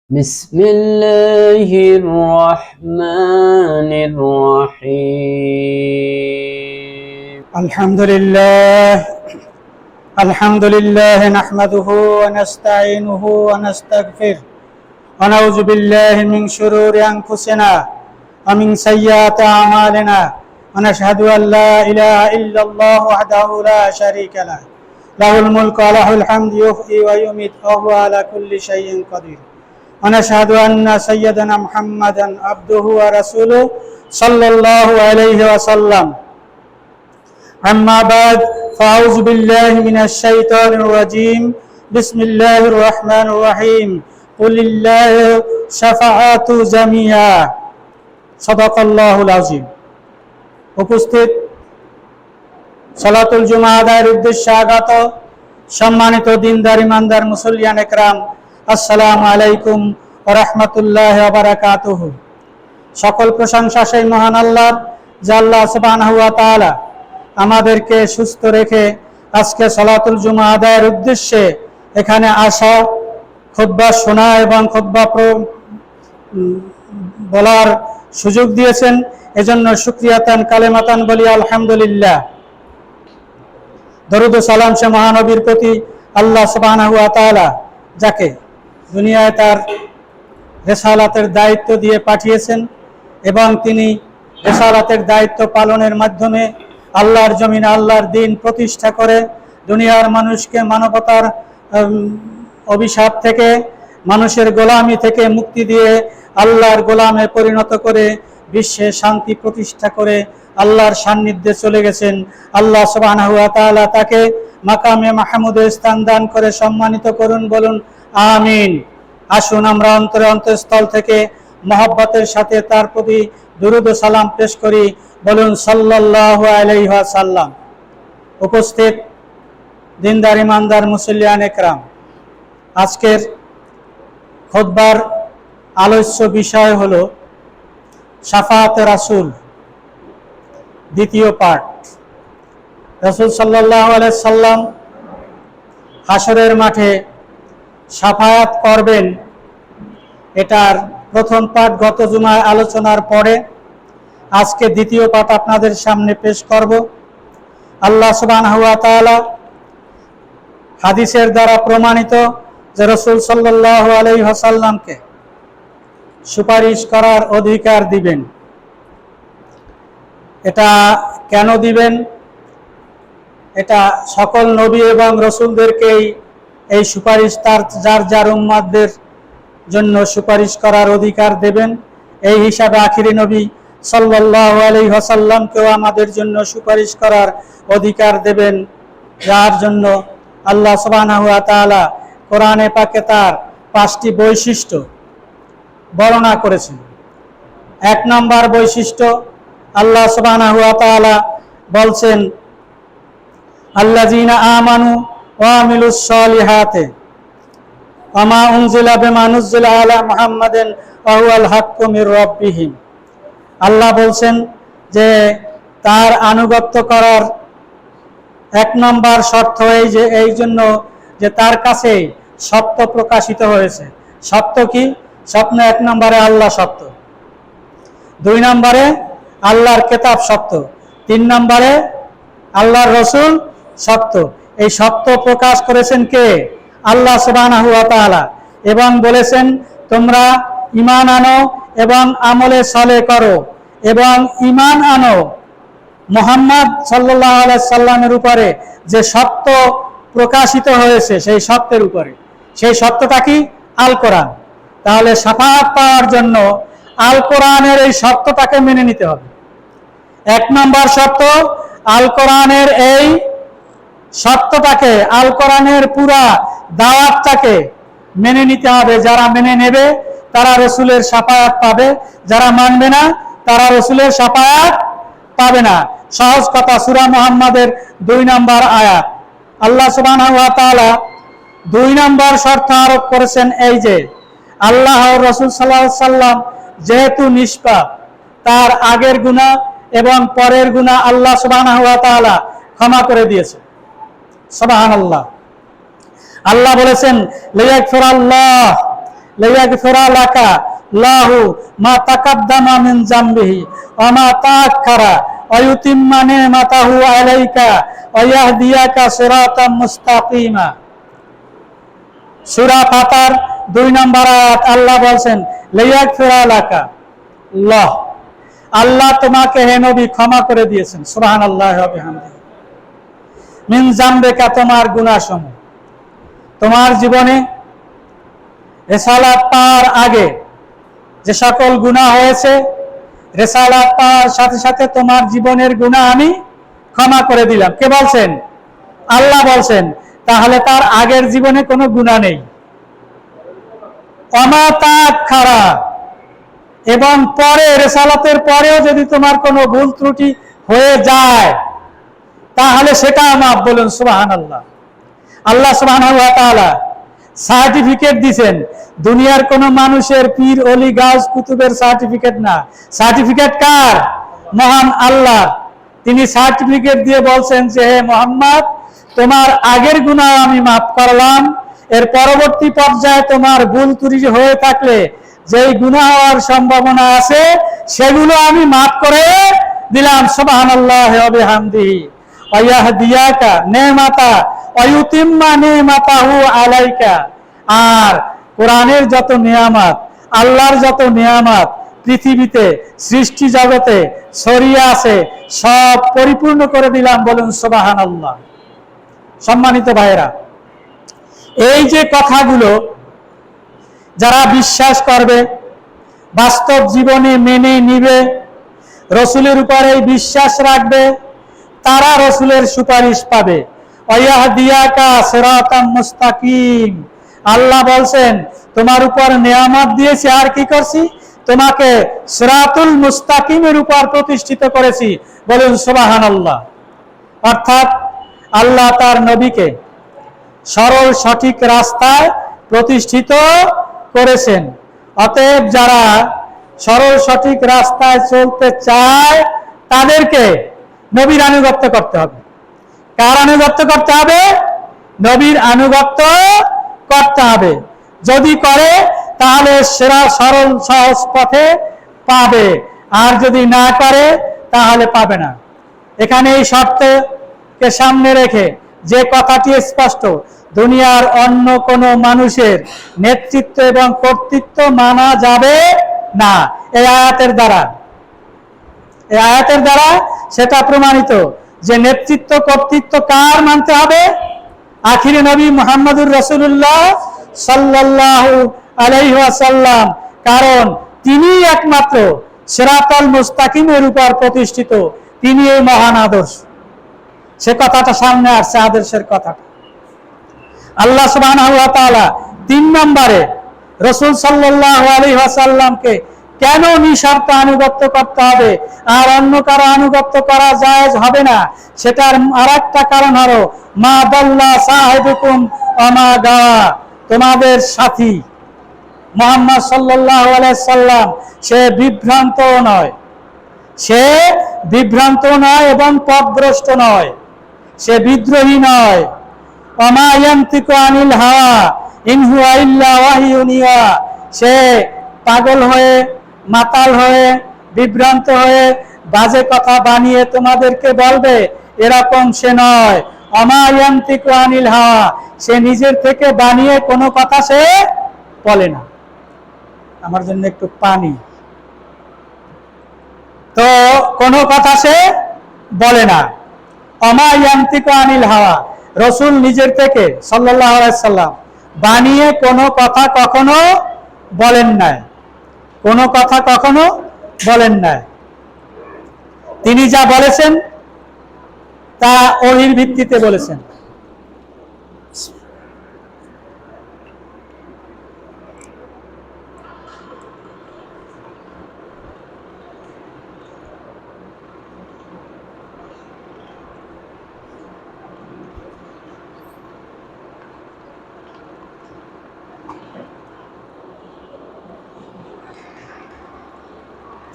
بسم الله الرحمن الرحيم الحمد لله نحمده ونستعينه ونستغفره ونعوذ بالله من شرور أنفسنا ومن سيئات أعمالنا ونشهد أن لا إله إلا الله وحده لا شريك له له الملك وله الحمد يحيي ويميت وهو على كل شيء قدير ونشهد أن سيدنا محمدا عبده ورسوله صلى الله عليه وسلم أما بعد فأعوذ بالله من الشيطان الرجيم بسم الله الرحمن الرحيم قل لله شفاعة جميعا صدق الله العظيم। উপস্থিত সালাতুল জুমা আদায়ের উদ্দেশ্যে আগত সম্মানিত দিনদার ইমানদার মুসল্লিয়ান একরাম, আসসালামু আলাইকুম ওয়া রাহমাতুল্লাহি ওয়া বারাকাতুহু। সকল প্রশংসা সেই মহান আল্লাহর, যে আল্লাহ সুবহানাহু ওয়া তাআলা আমাদেরকে সুস্থ রেখে আজকে সালাতুল জুমা আদায়ের উদ্দেশ্যে এখানে আসা, খুতবা শোনা এবং খুতবা বলার সুযোগ দিয়েছেন। এজন্য শুকরিয়াতান কালেমাতান বলি আলহামদুলিল্লাহ। দরুদ ও সালাম সে মহানবীর প্রতি, আল্লাহ সুবহানাহু ওয়া তাআলা যাকে দুনিয়ায় তার রিসালাতের দায়িত্ব দিয়ে পাঠিয়েছেন এবং তিনি রিসালাতের দায়িত্ব পালনের মাধ্যমে আল্লাহর জমিনে আল্লাহর দ্বীন প্রতিষ্ঠা করে দুনিয়ার মানুষকে মানবতার অভিশাপ থেকে, মানুষের গোলামি থেকে মুক্তি দিয়ে আল্লাহর গোলামে পরিণত করে বিশ্বে শান্তি প্রতিষ্ঠা করে আল্লাহর সান্নিধ্যে চলে গেছেন। আল্লাহ সুবহানাহু ওয়া তাআলা তাকে মাকামে মাহমুদে স্থান দান করে সম্মানিত করুন, বলুন আমিন। আসুন আমরা অন্তরে অন্তঃস্থল থেকে মহব্বতের সাথে তার প্রতি দুরূদ ও সালাম পেশ করি, বলুন সাল্লাল্লাহু আলাইহি ওয়াসাল্লাম। উপস্থিত দিনদার ইমানদার মুসল্লিয়ান একরাম, আজকের খুতবার আলোচ্য বিষয় হলো শাফাআতে রাসূল, দ্বিতীয় পার্ট। রাসূল সাল্লাল্লাহু আলাইহি সাল্লাম হাসরের মাঠে শাফায়াত করবেন, এটার প্রথম পার্ট গত জুমায় আলোচনার পরে আজকে দ্বিতীয় পার্ট আপনাদের সামনে পেশ করব। আল্লাহ সুবহানাহু ওয়া তাআলা হাদিসের দ্বারা প্রমাণিত যে রাসূল সাল্লাল্লাহু আলাইহি ওয়াসাল্লামকে সুপারিশ করার অধিকার দিবেন। এটা কেন দিবেন? এটা সকল নবী এবং রাসূলদেরকেই এই সুপারিশ তার যার যার উম্মতদের জন্য সুপারিশ করার অধিকার দেবেন। এই হিসাবে আখিরি নবী সাল্লাল্লাহু আলাইহি ওয়াসাল্লামকেও আমাদের জন্য সুপারিশ করার অধিকার দেবেন, যার জন্য আল্লাহ সুবহানাহু ওয়া তাআলা কোরআনে পাকে তার 5টি বৈশিষ্ট্য বর্ণনা করেছেন। 1 নম্বর বৈশিষ্ট্য, আল্লাহ সুবহানাহু ওয়া তাআলা বলছেন আল্লাযীনা আমানু ওয়া আমিলুস সলিহাতি ওয়া মা উনজিলা বিমা নুজিলা আলা মুহাম্মাদিন ওয়া হুয়াল হাক্কু মির রাব্বিহিম। আল্লাহ বলছেন যে তার আনুগত্য করার 1 নম্বর শর্ত এই জন্য যে তার কাছে সত্য প্রকাশিত হয়েছে। সত্য কি? স্বপ্ন 1 নম্বরে আল্লাহ সত্য, 2 নম্বরে আল্লাহর কিতাব সত্য, 3 নম্বরে আল্লাহর রাসূল সত্য। এই সত্য প্রকাশ করেছেন কে? আল্লাহ সুবহানাহু ওয়া তাআলা, এবং বলেছেন তোমরা ঈমান আনো এবং আমলে সালেহ করো, এবং ঈমান আনো মুহাম্মদ সাল্লাল্লাহু আলাইহি সাল্লামের উপরে যে সত্য প্রকাশিত হয়েছে সেই সত্যের উপরে। সেই সত্যটা কি? আল কোরআন। তাহলে শাফাআত পাওয়ার জন্য আল কোরআনের এই সত্যটাকে মেনে নিতে হবে। 1 নম্বর শর্ত, আল কোরআনের এই সত্যটাকে, আল কোরআনের পুরা দাওয়াতটাকে মেনে নিতে হবে। যারা মেনে নেবে তারা রাসূলের শাফাআত পাবে, যারা মানবে না তারা রাসূলের শাফাআত পাবে না। সহজ কথা, সূরা মুহাম্মাদের 2 নম্বর আয়াত। আল্লাহ সুবহানাহু ওয়া তাআলা 2 নম্বর শর্ত আরোপ করেছেন, এই যে আল্লাহ ও রাসূল সাল্লাল্লাহু আলাইহি সাল্লাম যেহেতু নিষ্পাপ, তার আগের গুনাহ এবং পরের গুনাহ আল্লাহ সুবহানাহু ওয়া তাআলা ক্ষমা করে দিয়েছে। সুবহানাল্লাহ। আল্লাহ বলেছেন লিয়াগফিরাল্লাহ লিয়াগফিরা লাকা লাহু মা তাকাদ্দামা মিন যামবিহি ওয়া মা তাআখারা ওয়া ইউতিম্মা নি'মাতাহু আলাইকা ওয়া ইয়াহদিয়াকা সিরাতাম মুস্তাকিমা। সূরা ফাতার 2 নম্বর আয়াত আল্লাহ বলেন লিয়াগফিরা লাকা আল্লাহ, আল্লাহ তোমাকে হে নবী ক্ষমা করে দিয়েছেন, সুবহানাল্লাহি ওয়া বিহামদিহি, মিন যামবিকা তোমার গুনাহসমূহ। তোমার জীবনে রিসালাত পাওয়ার আগে যে সকল গুনাহ হয়েছে, রিসালাত পাওয়ার সাথে সাথে তোমার জীবনের গুনাহ আমি ক্ষমা করে দিলাম। কে বলছেন? আল্লাহ বলছেন। তাহলে তার আগের জীবনে কোনো গুনাহ নেই। ওমা তাআখারা, এবং পরে রিসালাতের পরেও যদি তোমার কোনো ভুল ত্রুটি হয়ে যায় তাহলে সেটা মাফ। বলুন সুবহানাল্লাহ। আল্লাহ সুবহানাহু ওয়া তাআলা সার্টিফিকেট দিবেন, দুনিয়ার কোন মানুষের পীর ওলি গাউস কুতুবের সার্টিফিকেট না। সার্টিফিকেট কার? মহান আল্লাহ। তিনি সার্টিফিকেট দিয়ে বলছেন যে হে মুহাম্মদ, তোমার আগের গুনাহ আমি মাফ করলাম, এর পরবর্তী পর্যায়ে তোমার ভুল ত্রুটি হয়ে থাকলে যেই গুনাহ হওয়ার সম্ভাবনা আছে সেগুলো আমি মাফ করে দিলাম। সুবহানাল্লাহি ওয়া বিহামদিহি ওয়া ইয়াহদিয়াকা নি'মাতা ওয়া ইউতিম্মা নি'মাতাহু আলাইকা। আর কোরআনের যত নিয়ামত, আল্লাহর যত নিয়ামত পৃথিবীতে সৃষ্টি জগতে ছড়িয়ে আছে সব পরিপূর্ণ করে দিলাম। বলুন সুবহানাল্লাহ। সম্মানিত ভাইরা, এই যে কথাগুলো যারা বিশ্বাস করবে, বাস্তব জীবনে মেনে নিবে, রসুলের উপরে বিশ্বাস রাখবে, তারা রসুলের সুপারিশ পাবে। ওয়াহদিয়াকা সিরাতাম মুস্তাকিম। আল্লাহ বলছেন তোমার উপর নিয়ামত দিয়েছি, আর কি করছি? তোমাকে সিরাতুল মুস্তাকিমের উপর প্রতিষ্ঠিত করেছি। বলুন সুবহানাল্লাহ। অর্থাৎ আল্লাহ তার নবীকে সরল সঠিক রাস্তায় প্রতিষ্ঠিত করেছেন। অতএব যারা সরল সঠিক রাস্তায় চলতে চায় তাদেরকে নবীর আনুগত্য করতে হবে। কার আনুগত্য করতে হবে? নবীর আনুগত্য করতে হবে। যদি করে তাহলে সেরা সরল সহজ পথে পাবে, আর যদি না করে তাহলে পাবে না। এখানে এই শর্তকে সামনে রেখে যে কথাটি স্পষ্ট, দুনিয়ার অন্য কোনো মানুষের নেতৃত্ব এবং কর্তৃত্ব মানা যাবে না। এই আয়াতের দ্বারা সেটা প্রমাণিত যে নেতৃত্ব কর্তৃত্ব কার মানতে হবে? আখিরে নবী মুহাম্মদুর রাসূলুল্লাহ সাল্লাল্লাহু আলাইহি ওয়াসাল্লাম, কারণ তিনি একমাত্র সিরাতাল মুস্তাকিমের উপর প্রতিষ্ঠিত, তিনি এই মহান আদর্শ। সে কথাটা সামনে আসছে, আদর্শের কথাটা। আল্লাহ সুবহানাহু ওয়া তাআলা 3 নম্বরে রাসূল সাল্লাল্লাহু আলাইহি ওয়াসাল্লামকে কেন নিঃশর্ত আনুগত্য করতে হবে আর অন্য কারো আনুগত্য করা জায়েজ হবে না, সেটার আরেকটা কারণ হলো মা দাল্লা সাহিবুকুম ওয়া মা গাওয়া। তোমাদের সাথী মুহাম্মদ সাল্লাল্লাহু আলাইহি সাল্লাম সে বিভ্রান্ত নয়, সে বিভ্রান্ত নয় এবং পথভ্রষ্ট নয়, সে বিদ্রোহী নয়। ওয়া মা ইয়ানতিকু আনিল হাওয়া ইন হুয়া ইল্লা ওয়াহিয়ুন ইউহা। সে পাগল হয়ে, মাতাল হয়ে, বিভ্রান্ত হয়ে বাজে কথা বানিয়ে তোমাদেরকে বলবে, এরকম সে নয়। ওয়া মা ইয়ানতিকু আনিল হাওয়া, সে নিজের থেকে বানিয়ে কোনো কথা সে বলে না। আমার জন্য একটু পানি। তো কোনো কথা সে বলে না। ওয়া মা ইয়ানতিকু আনিল হাওয়া, রাসূল নিজের থেকে সাল্লাল্লাহু আলাইহি সাল্লাম বানিয়ে কোনো কথা কখনো বলেন নাই, কোনো কথা কখনো বলেন নাই। তিনি যা বলেছেন তা ওহীর ভিত্তিতে বলেছেন।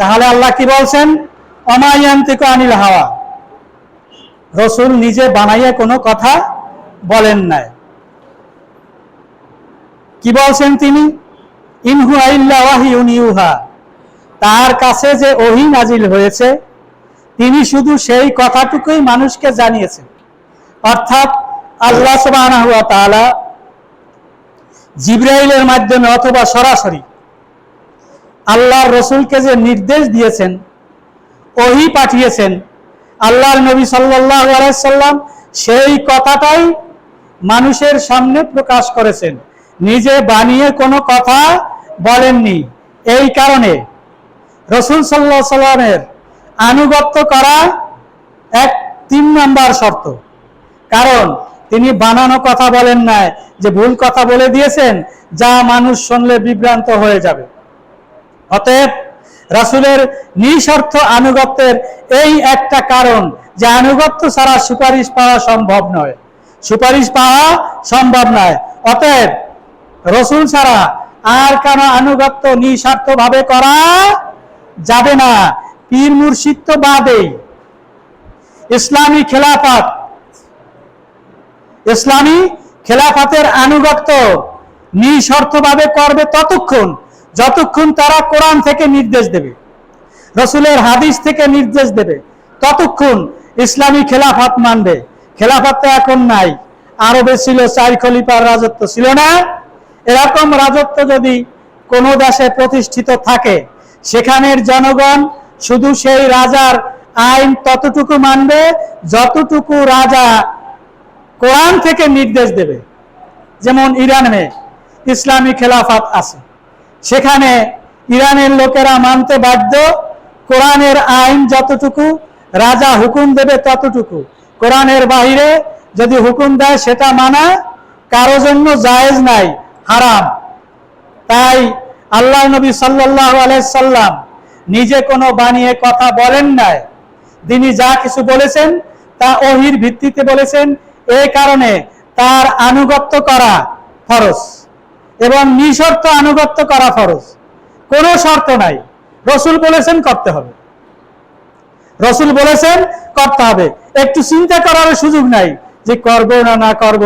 তাহলে আল্লাহ কি বলছেন? ওয়া মা ইয়ানতিকু আনিল হাওয়া, রাসূল নিজে বানাইয়া কোনো কথা বলেন নাই। কি বলছেন তিনি? ইন হুয়া ইল্লা ওয়াহিয়ুন ইউহা, তার কাছে যে ওহী নাজিল হয়েছে তিনি শুধু সেই কথাটুকুই মানুষকে জানিয়েছেন। অর্থাৎ আল্লাহ সুবহানাহু ওয়া তাআলা জিবরাইলের মাধ্যমে অথবা সরাসরি আল্লাহর রাসূলকে যে নির্দেশ দিয়েছেন, ওহী পাঠিয়েছেন, আল্লাহর নবী সাল্লাল্লাহু আলাইহি সাল্লাম সেই কথাটাই মানুষের সামনে প্রকাশ করেছেন, নিজে বানিয়ে কোনো কথা বলেননি। এই কারণে রাসূল সাল্লাল্লাহু আলাইহি সাল্লামের আনুগত্য করা 3 নম্বর শর্ত। কারণ তিনি বানানো কথা বলেন নাই, যে ভুল কথা বলে দিয়েছেন যা মানুষ শুনলে বিভ্রান্ত হয়ে যাবে। অতএব রাসূলের নিঃশর্ত আনুগত্যের এই একটা কারণ যে আনুগত্য ছাড়া সুপারিশ পাওয়া সম্ভব নয়, সুপারিশ পাওয়া সম্ভব নয়। অতএব রাসূল ছাড়া আর কারো আনুগত্য নিঃস্বার্থভাবে করা যাবে না। পীর মুর্শিদ তো বাদেই, ইসলামী খেলাফতের আনুগত্য নিঃশর্তভাবে করবে ততক্ষণ যতক্ষণ তারা কোরআন থেকে নির্দেশ দেবে, রাসূলের হাদিস থেকে নির্দেশ দেবে, ততক্ষণ ইসলামী খেলাফত মানবে। খেলাফত তো এখন নাই, আরবে ছিল 4 খলিফার রাজত্ব, ছিল না? এরকম রাজত্ব যদি কোনো দেশে প্রতিষ্ঠিত থাকে, সেখানের জনগণ শুধু সেই রাজার আইন ততটুকু মানবে যতটুকু রাজা কোরআন থেকে নির্দেশ দেবে। যেমন ইরানে ইসলামী খেলাফত আছে, সেখানে ইরানের লোকেরা মানতে বাধ্য কোরআনের আইন যতটুকু রাজা হুকুম দেবে ততটুকু। কোরআনের বাইরে যদি হুকুম দেয় সেটা মানা কারো জন্য জায়েজ নাই, হারাম। তাই আল্লাহ নবী সাল্লাল্লাহু আলাইহি সাল্লাম নিজে কোনো বানিয়ে কথা বলেন নাই, তিনি যা কিছু বলেছেন তা ওহীর ভিত্তিতে বলেছেন। এই কারণে তার আনুগত্য করা ফরজ এবং নিঃশর্ত আনুগত্য করা ফরজ, কোনো শর্ত নাই। রাসূল বলেছেন করতে হবে, রাসূল বলেছেন করতে হবে, একটু চিন্তা করার সুযোগ নাই যে করব না না করব,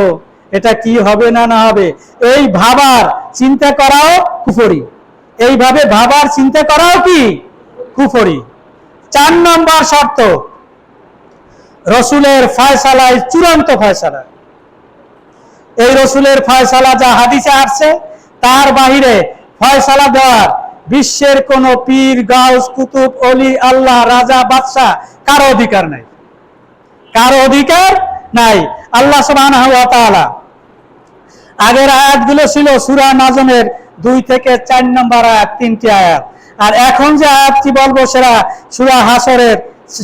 এটা কি হবে না না হবে। এই ভাবার চিন্তা করাও কুফরি, এইভাবে ভাবার চিন্তা করাও কি কুফরি। 4 নম্বর শর্ত, রাসূলের ফয়সালায় চূড়ান্ত ফয়সালা। এই রাসূলের ফয়সালা যা হাদিসে আসছে তার বাইরে ফয়সালা দেওয়ার বিশ্বের কোন পীর, গাউস, কুতুব, ওলি, আল্লাহ, রাজা, বাদশা কারো অধিকার নাই, কারো অধিকার নাই। আল্লাহ সুবহানাহু ওয়া তাআলা আগের আয়াতগুলো ছিল সূরা নাজমের 2 থেকে 4 নম্বর আয়াত, 3টি আয়াত। আর এখন যে আয়াতটি বলবো সেটা সূরা হাসরের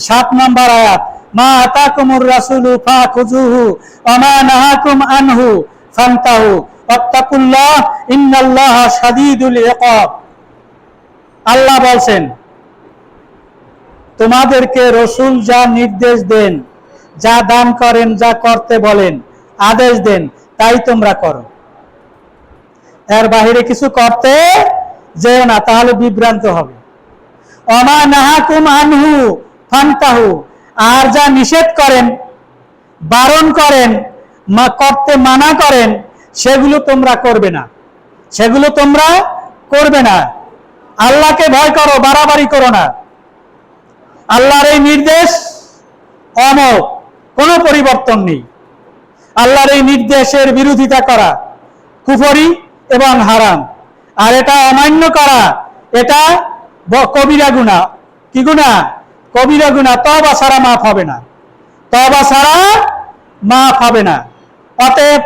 7 নম্বর আয়াত। মা আতাকুমুর রাসূলু ফাখুযুহু ওয়া মা নাহাকুম আনহু ফান্তাহু ওয়াত্তাকুল্লাহ ইন্নাল্লাহা শাদীদুল ইকাব। আল্লাহ বলছেন, তোমাদেরকে রাসূল যা নির্দেশ দেন, যা দান করেন, যা করতে বলেন, আদেশ দেন, তাই তোমরা করো। এর বাইরে কিছু করতে যেও না, তাহলে বিভ্রান্ত হবে। ওয়া মা নাহাকুম আনহু ফান্তাহু, আর যা নিষেধ করেন, বারণ করেন, করতে মানা করেন, সেগুলো তোমরা করবে না, সেগুলো তোমরা করবে না। আল্লাহকে ভয় করো, বাড়াবাড়ি করো না। আল্লাহর এই নির্দেশ অমোঘ, কোনো পরিবর্তন নেই। আল্লাহর এই নির্দেশের বিরোধিতা করা কুফরি এবং হারাম, আর এটা অমান্য করা এটা কবিরা গুনাহ। কি গুনাহ? কবিরা গুনাহ। তওবা ছাড়া মাফ হবে না, তওবা ছাড়া মাফ হবে না। অতএব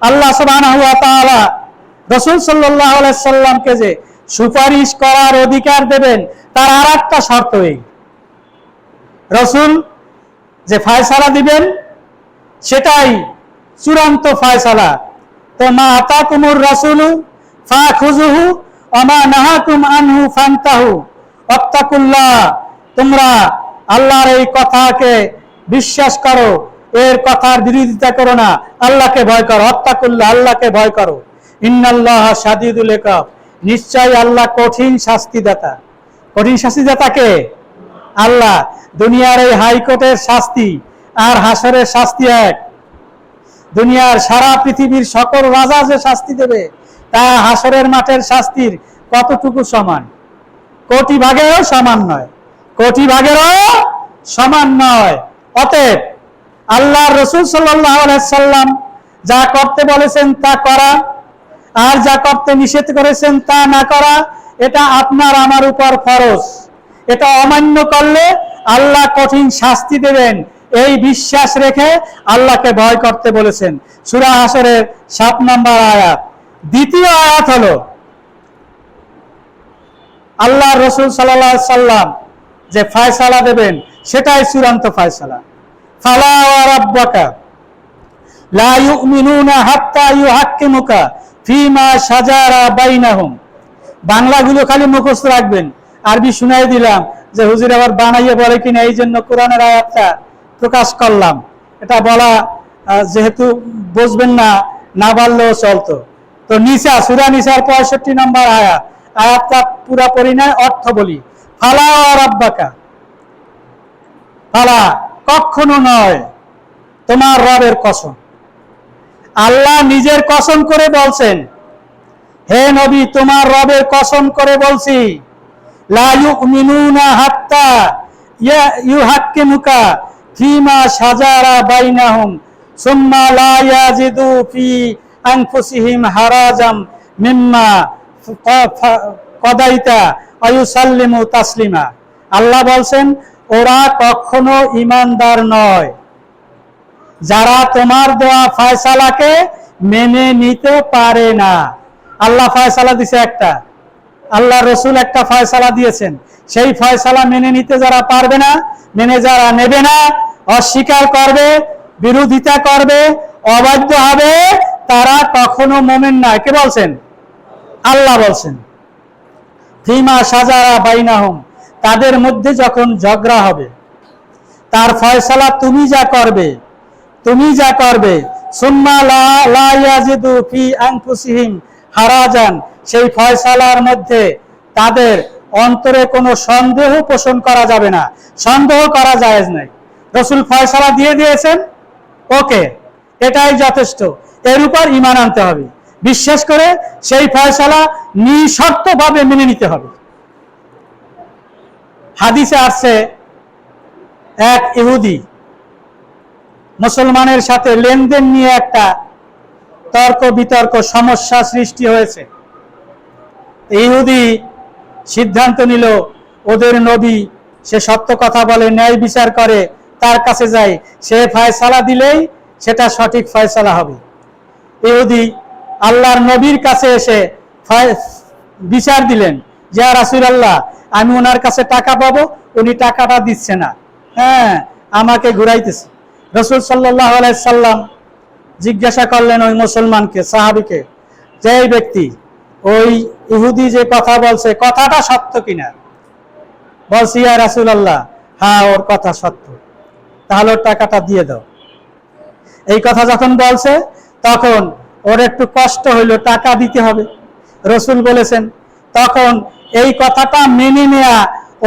আল্লাহ সুবহানাহু ওয়া তাআলা রাসূল সাল্লাল্লাহু আলাইহি সাল্লামকে যে সুপারিশ করার অধিকার দেবেন তার আরেকটা শর্ত এই, রাসূল যে ফয়সালা দিবেন সেটাই চূড়ান্ত ফয়সালা। তো মা আতাকুমুর রাসূলু ফাখুযুহু ওয়া মা নাহাকুম আনহু ফান্তাহু ওয়াত্তাকুল্লাহ, তোমরা আল্লাহর এই কথাকে বিশ্বাস করো, এর কথার বিরোধিতা করো না, আল্লাহকে ভয় করো। ওয়াত্তাকুল্লাহ, আল্লাহকে ভয় করো। ইন্নাল্লাহা শাদীদুল ইকাব, নিশ্চয় আল্লাহ কঠিন শাস্তিদাতা। কঠিন শাস্তিদাতা কে? আল্লাহ। দুনিয়ার এই হাইকোর্টের শাস্তি আর হাসরের শাস্তি এক। দুনিয়ার সারা পৃথিবীর সকল রাজা যে শাস্তি দেবে তা হাসরের মাঠের শাস্তির কতটুকু সমান? কোটি ভাগেরও সমান নয়, কোটি ভাগেরও সমান নয়। অতএব আল্লাহ রাসূল সাল্লাল্লাহু আলাইহি সাল্লাম যা করতে বলেছেন তা করা, আর যা করতে নিষেধ করেছেন তা না করা, এটা আপনার আমার উপর ফরজ। এটা অমান্য করলে আল্লাহ কঠিন শাস্তি দেবেন, এই বিশ্বাস রেখে আল্লাহকে ভয় করতে বলেছেন। সূরা হাসরের 7 নম্বর আয়াত। দ্বিতীয় আয়াত হলো আল্লাহ রাসূল সাল্লাল্লাহু আলাইহি সাল্লাম যে ফয়সালা দেবেন সেটাই চূড়ান্ত ফয়সালা। ফালা ওয়া রাব্বাকা লা ইউমিনুনা হাত্তা ইউহাক্কিমুকা ফিমা শাজারা বাইনাহুম। বাংলাগুলো খালি মুখস্থ রাখবেন, আরবি শুনাই দিলাম যে হুজুর আবার বানাইয়ে বলে কিনা, এই জন্য কোরআনের আয়াতটা প্রকাশ করলাম। এটা বলা যেহেতু বুঝবেন না, না বললেও চলতো। তো নিসা, সূরা নিসার 65 নম্বর আয়াত, আয়াতটা পুরাপুরি নয়, অর্থ বলি। ফালা ওয়া রাব্বাকা, ফালা কখনো নয়, তোমার রবের কসম। আল্লাহ নিজের কসম করে বলছেন, হে নবী তোমার রবের কসম করে বলছি, লা ইউমিনুনা হাত্তা ইউহাক্কিমুকা ফিমা শাজারা বাইনাহুম সুম্মা লা ইয়াজিদু ফি আনফুসিহিম হারাজাম মিম্মা কদাইতা ওয়া ইউসাল্লিমু তাসলিমা। আল্লাহ বলছেন ওরা কখনো ঈমানদার নয় যারা তোমার দেওয়া ফয়সালাকে মেনে নিতে পারে না। আল্লাহ ফয়সালা দিয়েছে একটা, আল্লাহ রাসূল একটা ফয়সালা দিয়েছেন, সেই ফয়সালা মেনে নিতে যারা পারবে না, মেনে যারা নেবে না, অস্বীকার করবে, বিরোধিতা করবে, অবাধ্য হবে, তারা কখনো মুমিন না। কে বলছেন? আল্লাহ বলছেন। ফিমা শাজারা বাইনাহুম, তাদের মধ্যে যখন ঝগড়া হবে, তার ফয়সালা তুমি যা করবে, তুমি যা করবে, সুম্মা লা ইয়াজিদু ফি আনফুসিহিম হারাজান, সেই ফয়সালার মধ্যে তাদের অন্তরে কোনো সন্দেহ পোষণ করা যাবে না, সন্দেহ করা জায়েজ নাই। রাসূল ফয়সালা দিয়ে দিয়েছেন, ওকে, এটাই যথেষ্ট, এর উপর ঈমান আনতে হবে, বিশ্বাস করে সেই ফয়সালা নিঃশর্তভাবে মেনে নিতে হবে। হাদিসে আসছে এক ইহুদি মুসলমানের সাথে লেনদেন নিয়ে একটা তর্ক বিতর্ক সমস্যা সৃষ্টি হয়েছে। ইহুদি সিদ্ধান্ত নিল ওদের নবী সে সত্য কথা বলে, ন্যায় বিচার করে, তার কাছে যায়, সে ফয়সালা দিলেই সেটা সঠিক ফয়সালা হবে। ইহুদি আল্লাহর নবীর কাছে এসে বিচার দিলেন যে ইয়া রাসূলুল্লাহ, আমি ওনার কাছে টাকা পাবো, উনি টাকাটা দিচ্ছে না, হ্যাঁ আমাকে ঘুরাইতেছে। রাসূল সাল্লাল্লাহু আলাইহি সাল্লাম জিজ্ঞাসা করলেন ওই মুসলমানকে, সাহাবীকে, যে এই ব্যক্তি ওই ইহুদি যে কথা বলছে কথাটা সত্য কিনা? বলছি ইয়া রাসূলুল্লাহ, হ্যাঁ ওর কথা সত্য। তাহলে ওর টাকাটা দিয়ে দাও। এই কথা যখন বলছে তখন ওর একটু কষ্ট হইলো, টাকা দিতে হবে। রাসূল বলেছেন তখন এই কথাটা মেনে নেওয়া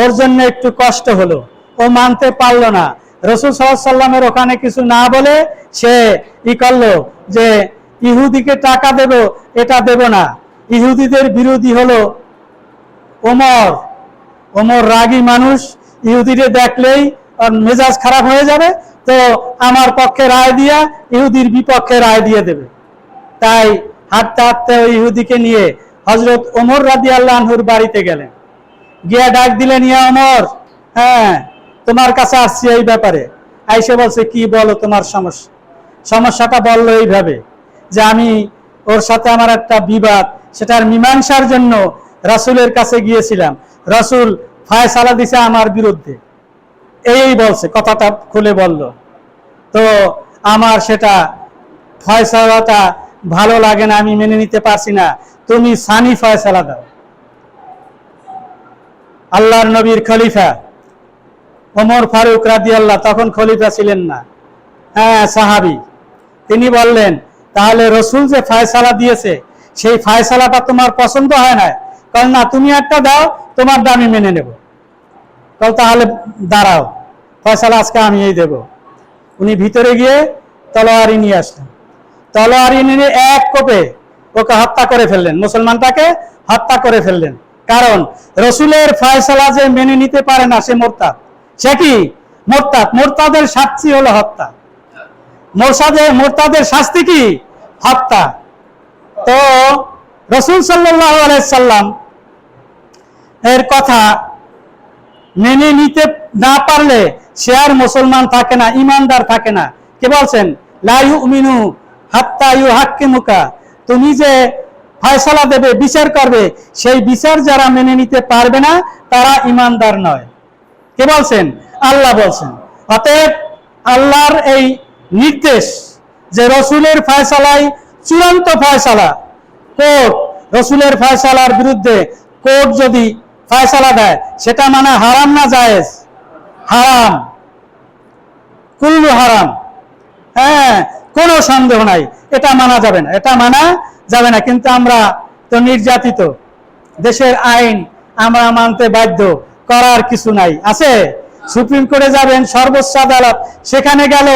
ওর জন্য একটু কষ্ট হলো, ও মানতে পারলো না। রাসূল সাল্লাল্লাহু আলাইহি সাল্লামের ওখানে কিছু না বলে সে করলো যে ইহুদিকে টাকা দেব, এটা দেব না। ইহুদিদের বিরোধী হলো ওমর। ওমর রাগী মানুষ, ইহুদিরে দেখলেই মেজাজ খারাপ হয়ে যাবে, তো আমার পক্ষে রায় দিয়া ইহুদির বিপক্ষে রায় দিয়ে দেবে। তাই হাঁটতে হাঁটতে ওই ইহুদিকে নিয়ে হযরত ওমর রাদিয়াল্লাহু আনহুর বাড়িতে গেলেন, গিয়া ডাক দিলেন, ইয়া ওমর, হ্যাঁ তোমার কাছে আসছি এই ব্যাপারে। আইসে বলছে, কি বলো তোমার সমস্যা? সমস্যাটা বললো এইভাবে যে আমি ওর সাথে আমার একটা বিবাদ, সেটার মীমাংসার জন্য রাসূলের কাছে গিয়েছিলাম, রাসূল ফয়সালা দিছে আমার বিরুদ্ধে, এই বলছে, কথাটা খুলে বলল। তো আমার সেটা ফয়সালাটা ভালো লাগে না, আমি মেনে নিতে পারছি না, তুমি সানি ফয়সালা দাও। আল্লাহর নবীর খলিফা ওমর ফারুক রাদিয়াল্লাহু, তখন খলিফা ছিলেন না, হ্যাঁ সাহাবী, তিনি বললেন, তাহলে রাসূল যে ফয়সালা দিয়েছে সেই ফয়সালাটা তোমার পছন্দ হয় না? কারণ না, তুমি একটা দাও, তোমার দামি মেনে নেব। কাল তাহলে দাঁড়াও, ফয়সালা আজকে আমি এই দেব। উনি ভিতরে গিয়ে তলোয়ারি নিয়ে আসলেন, তলোয়ারি নিয়ে এক কোপে ওকে হত্যা করে ফেললেন, মুসলমানটাকে হত্যা করে ফেললেন। কারণ রসুলের ফয়সালা যে মেনে নিতে পারে না সে মোরতাদ। সে কি মোরতাদ? মোরতাদের শাস্তি হলো হত্যা। মোরতাদের শাস্তি কি? হত্যা। তো রসুল সাল্লাল্লাহু আলাইহি সাল্লাম এর কথা মেনে নিতে না পারলে সে আর মুসলমান থাকে না, ইমানদার থাকে না। কে বলছেন? লা ইউমিনু হাত্তা ইউহাক্কিমুকা, তুমি যে ফয়সালা দেবে, বিচার করবে, সেই বিচার যারা মেনে নিতে পারবে না তারা ইমানদার নয়। কে বলছেন? আল্লাহ বলছেন। অতএব আল্লাহর এই নির্দেশ যে রসুলের ফয়সালাই চূড়ান্ত ফয়সালা। কোর্ট রসুলের ফয়সালার বিরুদ্ধে কোর্ট যদি ফয়সালা দেয় সেটা মানা হারাম না জায়েজ? হারাম, কুল্লু হারাম। হ্যাঁ, কোনো সন্দেহ নাই, এটা মানা যাবে না, এটা মানা যাবে না। কিন্তু আমরা তো নির্যাতিত, দেশের আইন আমরা মানতে বাধ্য, করার কিছু নাই। আছে সুপ্রিম কোর্টে যাবেন, সর্বোচ্চ আদালত, সেখানে গেল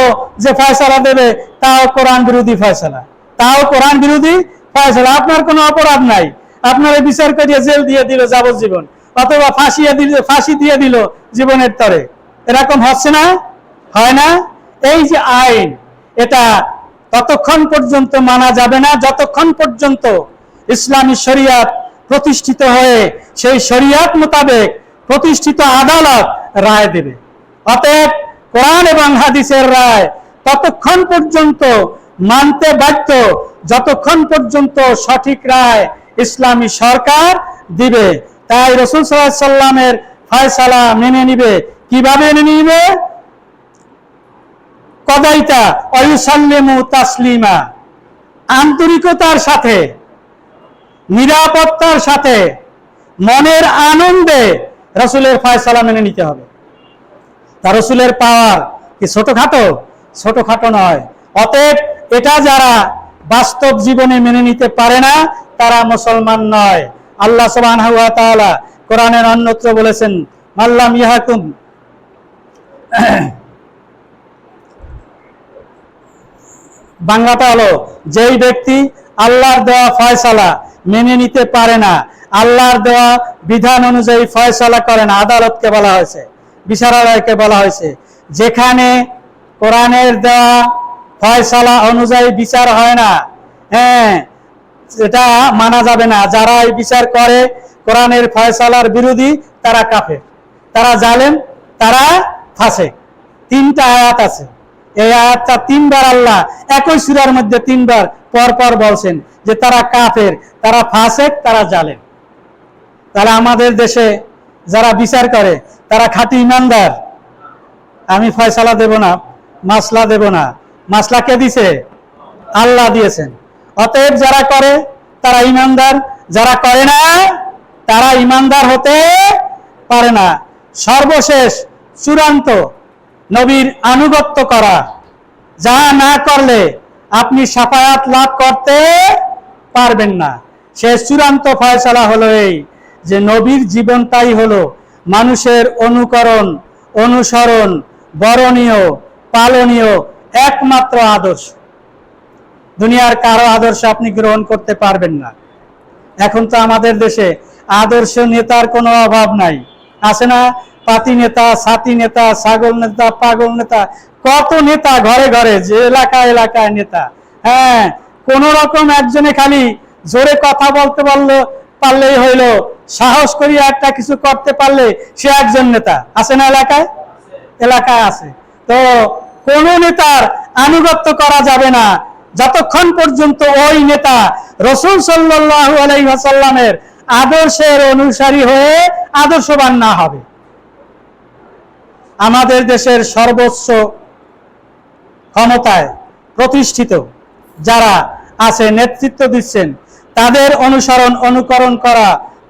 যে ফয়সালা দেবে তাও কোরআন বিরোধী ফয়সালা, তাও কোরআন বিরোধী ফয়সালা। আপনার কোনো অপরাধ নাই, আপনার বিচার করিয়ে জেল দিয়ে দিল যাবজ্জীবন, অথবা ফাঁসি দিয়ে দিল জীবনের তরে। এরকম হচ্ছে না? হয় না? এই যে আইন, এটা ততক্ষণ পর্যন্ত মানা যাবে না যতক্ষণ পর্যন্ত ইসলামী শরিয়াত প্রতিষ্ঠিত হয়ে সেই শরিয়াত মোতাবেক প্রতিষ্ঠিত আদালত রায় দেবে। অতএব কোরআন এবং হাদিসের রায় ততক্ষণ পর্যন্ত মানতে বাধ্য যতক্ষণ পর্যন্ত সঠিক রায় ইসলামী সরকার দিবে। তাই রাসূল সাল্লাল্লাহু আলাইহি সাল্লামের ফয়সালা মেনে নিবে। কিভাবে মেনে নিবে? কদাইতা ওয়ায়ুসাল্লিমু তাসলিমা, আন্তরিকতার সাথে, নিরাপত্তার সাথে, মনের আনন্দে রাসূলের ফয়সালা মেনে নিতে হবে। তার রাসূলের পাওয়ার কি ছোটখাটো? ছোটখাটো নয়। অতএব এটা যারা বাস্তব জীবনে মেনে নিতে পারে না তারা মুসলমান নয়। আল্লাহ সুবহানাহু ওয়া তাআলা কোরআনের অন্যত্র বলেছেন, মাল্লাম ইয়াহকুম, বাংলাটা হলো, যেই ব্যক্তি আল্লাহর দেওয়া ফয়সালা মেনে নিতে পারে না, আল্লাহর দেওয়া বিধান অনুযায়ী ফয়সালা করে না, আদালতকে বলা হয়েছে, বিচারালয়কে বলা হয়েছে। যেখানে কোরআনের দেওয়া ফয়সালা অনুযায়ী বিচার হয় না, হ্যাঁ, এটা মানা যাবে না। যারা এই বিচার করে কোরআনের ফয়সালার বিরোধী তারা কাফের, তারা জালেম, তারা ফাসিক। 3টা আয়াত আছে, এই আয়াতটা 3বার আল্লাহ একই সূরার মধ্যে 3বার পর পর বলছেন যে তারা কাফের, তারা ফাসিক, তারা জালেম। তাহলে আমাদের দেশে যারা বিচার করে তারা খাঁটি ইমানদার। আমি ফয়সালা দেব না, মাসলা দেব না, মাসলা কে দিয়েছে? আল্লাহ দিয়েছেন। অতএব যারা করে তারা ইমানদার, যারা করে না তারা ইমানদার হতে পারে না। সর্বশেষ চূড়ান্ত নবীর আনুগত্য করা, যা না করলে আপনি শাফায়াত লাভ করতে পারবেন না। শেষ চূড়ান্ত ফয়সালা হলো এই যে নবীর জীবনটাই হলো মানুষের অনুকরণ, অনুসরণ, বরণীয়, পালনীয় একমাত্র আদর্শ। দুনিয়ার কারো আদর্শ আপনি গ্রহণ করতে পারবেন না। এখন তো আমাদের দেশে আদর্শ নেতার কোনো অভাব নাই। আছে না? পাতি নেতা, সাথী নেতা, ছাগল নেতা, পাগল নেতা, কত নেতা ঘরে ঘরে, যে এলাকায় এলাকায় নেতা। হ্যাঁ, কোন রকম একজনে খালি জোরে কথা বলতে পারলেই হইলো, সাহস করিয়া একটা কিছু করতে পারলে সে একজন নেতা। আছে না? এলাকায় এলাকায় আছে। তো কোন নেতার আনুগত্য করা যাবে না যতক্ষণ পর্যন্ত ওই নেতা রাসূল সাল্লাল্লাহু আলাইহি ওয়াসাল্লামের আদর্শের অনুসারী হয়ে আদর্শবান না হবে। আমাদের দেশের সর্বোচ্চ ক্ষমতায় প্রতিষ্ঠিত যারা আছে, নেতৃত্ব দিচ্ছেন, তাদের অনুসরণ অনুকরণ করা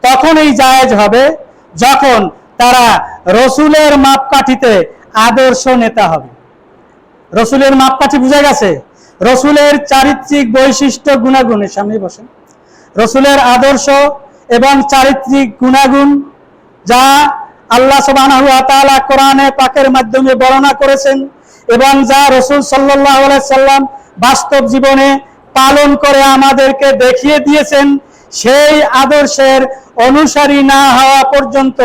তখনই জায়েজ হবে যখন তারা রসুলের মাপকাঠিতে আদর্শ নেতা হবে। রসুলের মাপকাঠি বুঝা গেছে? রসুলের চারিত্রিক বৈশিষ্ট্য গুণাগুণের সামনে বসেন। রসুলের আদর্শ এবং চারিত্রিক গুণাগুণ যা আল্লাহ সুবহানাহু ওয়া তাআলা কোরআনে পাকের মাধ্যমে বর্ণনা করেছেন এবং যা রাসূল সাল্লাল্লাহু আলাইহি সাল্লাম বাস্তব জীবনে পালন করে আমাদেরকে দেখিয়ে দিয়েছেন, সেই আদর্শের অনুসারী না হওয়া পর্যন্ত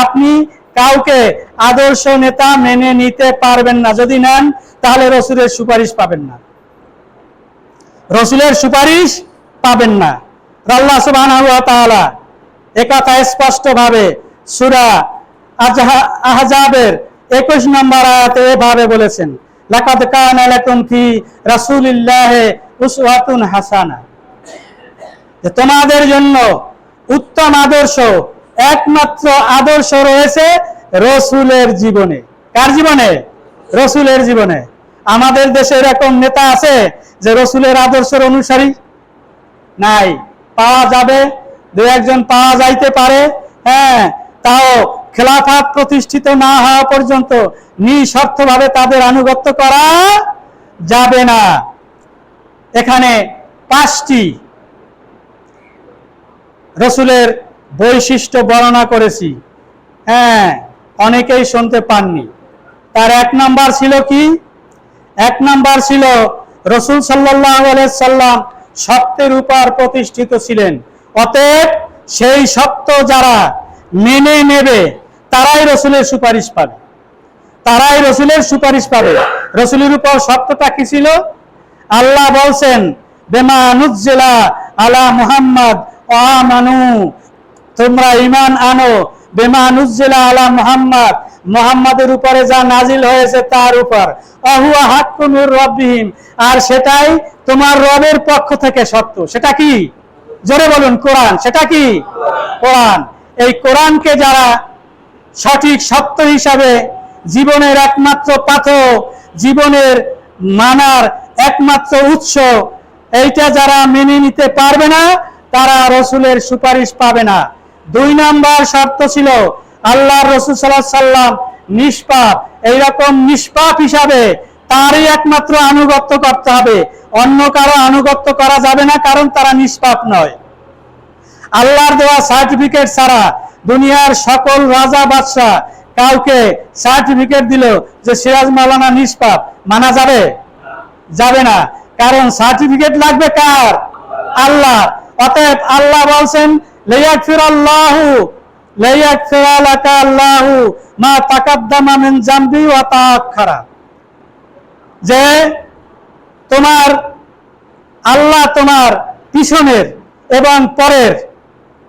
আপনি কাউকে আদর্শ নেতা মেনে নিতে পারবেন না। যদি নেন তাহলে রসুলের সুপারিশ পাবেন না, রসুলের সুপারিশ পাবেন না। আল্লাহ সুবহানাহু ওয়া তাআলা একথা স্পষ্টভাবে সূরা আহজাবের 21 নম্বর আয়াতে এভাবে বলেছেন, লাকাদ কানা লাকুম ফি রাসূলিল্লাহি উসওয়াতুন হাসানা, যে তোমাদের জন্য উত্তম আদর্শ, একমাত্র আদর্শ রয়েছে রসুলের জীবনে। কার জীবনে? রসুলের জীবনে। আমাদের দেশে এরকম নেতা আছে যে রসুলের আদর্শের অনুসারী? নাই। পাওয়া যাবে, দু একজন পাওয়া যাইতে পারে, হ্যাঁ, তাও খেলাফত প্রতিষ্ঠিত না হওয়া পর্যন্ত নিঃস্বার্থভাবে তাদের আনুগত্য করা যাবে না। এখানে 5টি রসুলের বৈশিষ্ট্য বর্ণনা করেছি, হ্যাঁ, অনেকেই শুনতে পাননি। তার 1 নাম্বার ছিল কি? 1 নাম্বার ছিল রসুল সাল্লাল্লাহু আলাইহি সাল্লাম সত্যের উপর প্রতিষ্ঠিত ছিলেন, অতএব সেই সত্য যারা মেনে নেবে তারাই রসুলের সুপারিশ পাবে, তারাই রসুলের সুপারিশ পাবে। রসুলের উপর সত্যটা কি ছিল? আল্লাহ বলছেন, বিমা নুজ্জিলা আলা মুহাম্মদ ওয়া আমানু, তোমরা ঈমান আনো বিমা নুজ্জিলা আলা মুহাম্মদ, মুহাম্মাদের উপরে যা নাজিল হয়েছে তার উপর, ওয়া হাক্কুম মির রাব্বিহিম, আর সেটাই তোমার রবের পক্ষ থেকে সত্য। সেটা কি? জোরে বলুন। কোরআন। সেটা কি? কোরআন। এই কোরআনকে যারা সঠিক সত্য হিসাবে জীবনের একমাত্র পাথর, জীবনের মানার একমাত্র উৎস, এইটা যারা মেনে নিতে পারবে না তারা রসুলের সুপারিশ পাবে না। 2 নাম্বার শর্ত ছিল আল্লাহর রসুল সাল্লাল্লাহু আলাইহি সাল্লাম নিষ্পাপ, এইরকম নিষ্পাপ হিসাবে তারই একমাত্র আনুগত্য করতে হবে, অন্য কারো আনুগত্য করা যাবে না, কারণ তারা নিষ্পাপ নয়। আল্লাহর দেওয়া সার্টিফিকেট ছাড়া দুনিয়ার সকল রাজা বাদশাহ কাউকে সার্টিফিকেট দিল যে সিরাজ মাওলানা নিষ্পাপ, মানা যাবে? যাবে না, কারণ সার্টিফিকেট লাগবে কার? আল্লাহ। অতএব আল্লাহ বলছেন, লিয়াগফিরাল্লাহু লিয়াগফিরালাকা আল্লাহু মা তাকাদ্দামা মিন যামবি ওয়া তাআখারা, যে তোমার আল্লাহ তোমার পিছনের এবং পরের,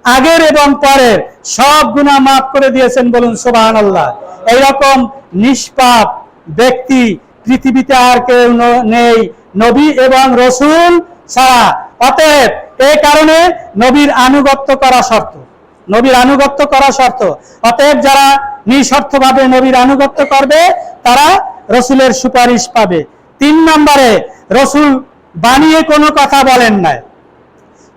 আগের এবং পরের সব গুনাহ মাফ করে দিয়েছেন। বলুন সুবহানাল্লাহ। এইরকম নিষ্পাপ ব্যক্তি পৃথিবীতে আর কেউ নেই, নবী এবং রসুল ছাড়া। অতএব এই কারণে নবীর আনুগত্য করা শর্ত, নবীর আনুগত্য করা শর্ত। অতএব যারা নিঃস্বার্থভাবে নবীর আনুগত্য করবে তারা রসুলের সুপারিশ পাবে। 3 নম্বরে রসুল বানিয়ে কোনো কথা বলেন নাই,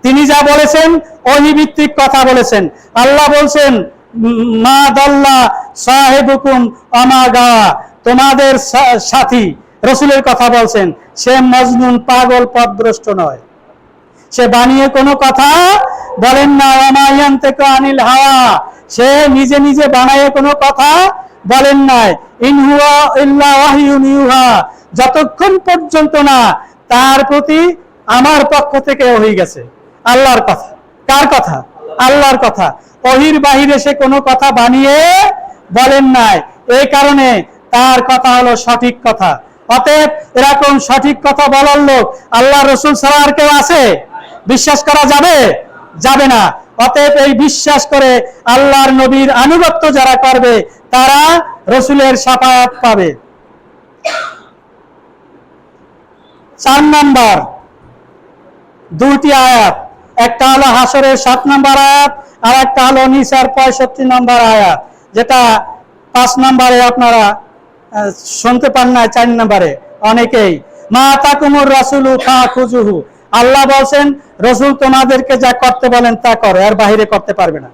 তিনি যা বলেছেন ওহী ভিত্তিক কথা বলেছেন। আল্লাহ বলছেন, মা দাল্লা সাহেবুকুম আমা গাওয়া, তোমাদের সাথী রসুলের কথা বলছেন, সে মজনুন, পাগল, পথভ্রষ্ট নয়, সে বানিয়ে কোনো কথা বলেন না। ওমা ইয়ানতিকু আনিল হাওয়া, সে নিজে নিজে বানায়ে কোনো কথা বলেন নাই। ইন হুয়া ইল্লা ওয়াহয়ুন ইউহা, যতক্ষণ পর্যন্ত না তার প্রতি আমার পক্ষ থেকে ওহী গেছে। আল্লাহর কথা। কার কথা? আল্লাহর কথা। ওহীর বাহিরে সে কোনো কথা বানিয়ে বলেন নাই, এই কারণে তার কথা হলো সঠিক কথা। অতএব এরকম সঠিক কথা বলার লোক আল্লাহ রসুল ছাড়া আর কেউ আছে? বিশ্বাস করা যাবে? যাবে না। অতএব এই বিশ্বাস করে আল্লাহর নবীর আনুগত্য যারা করবে তারা রসুলের শাফাআত পাবে। 4 নাম্বার 2টি আয়াত, একটা হলো হাসরের 7 নাম্বার আয়াত, আর একটা হলো নিসার 65 নাম্বার আয়াত, যেটা 5 নাম্বারে আপনারা শুনতে পান না, 4 নাম্বারে অনেকেই। মা তাকুমুর রাসূলু ফাখুযুহু, আল্লাহ বলেন রসুল তোমাদেরকে যা করতে বলেন তা করো, এর বাইরে করতে পারবে না।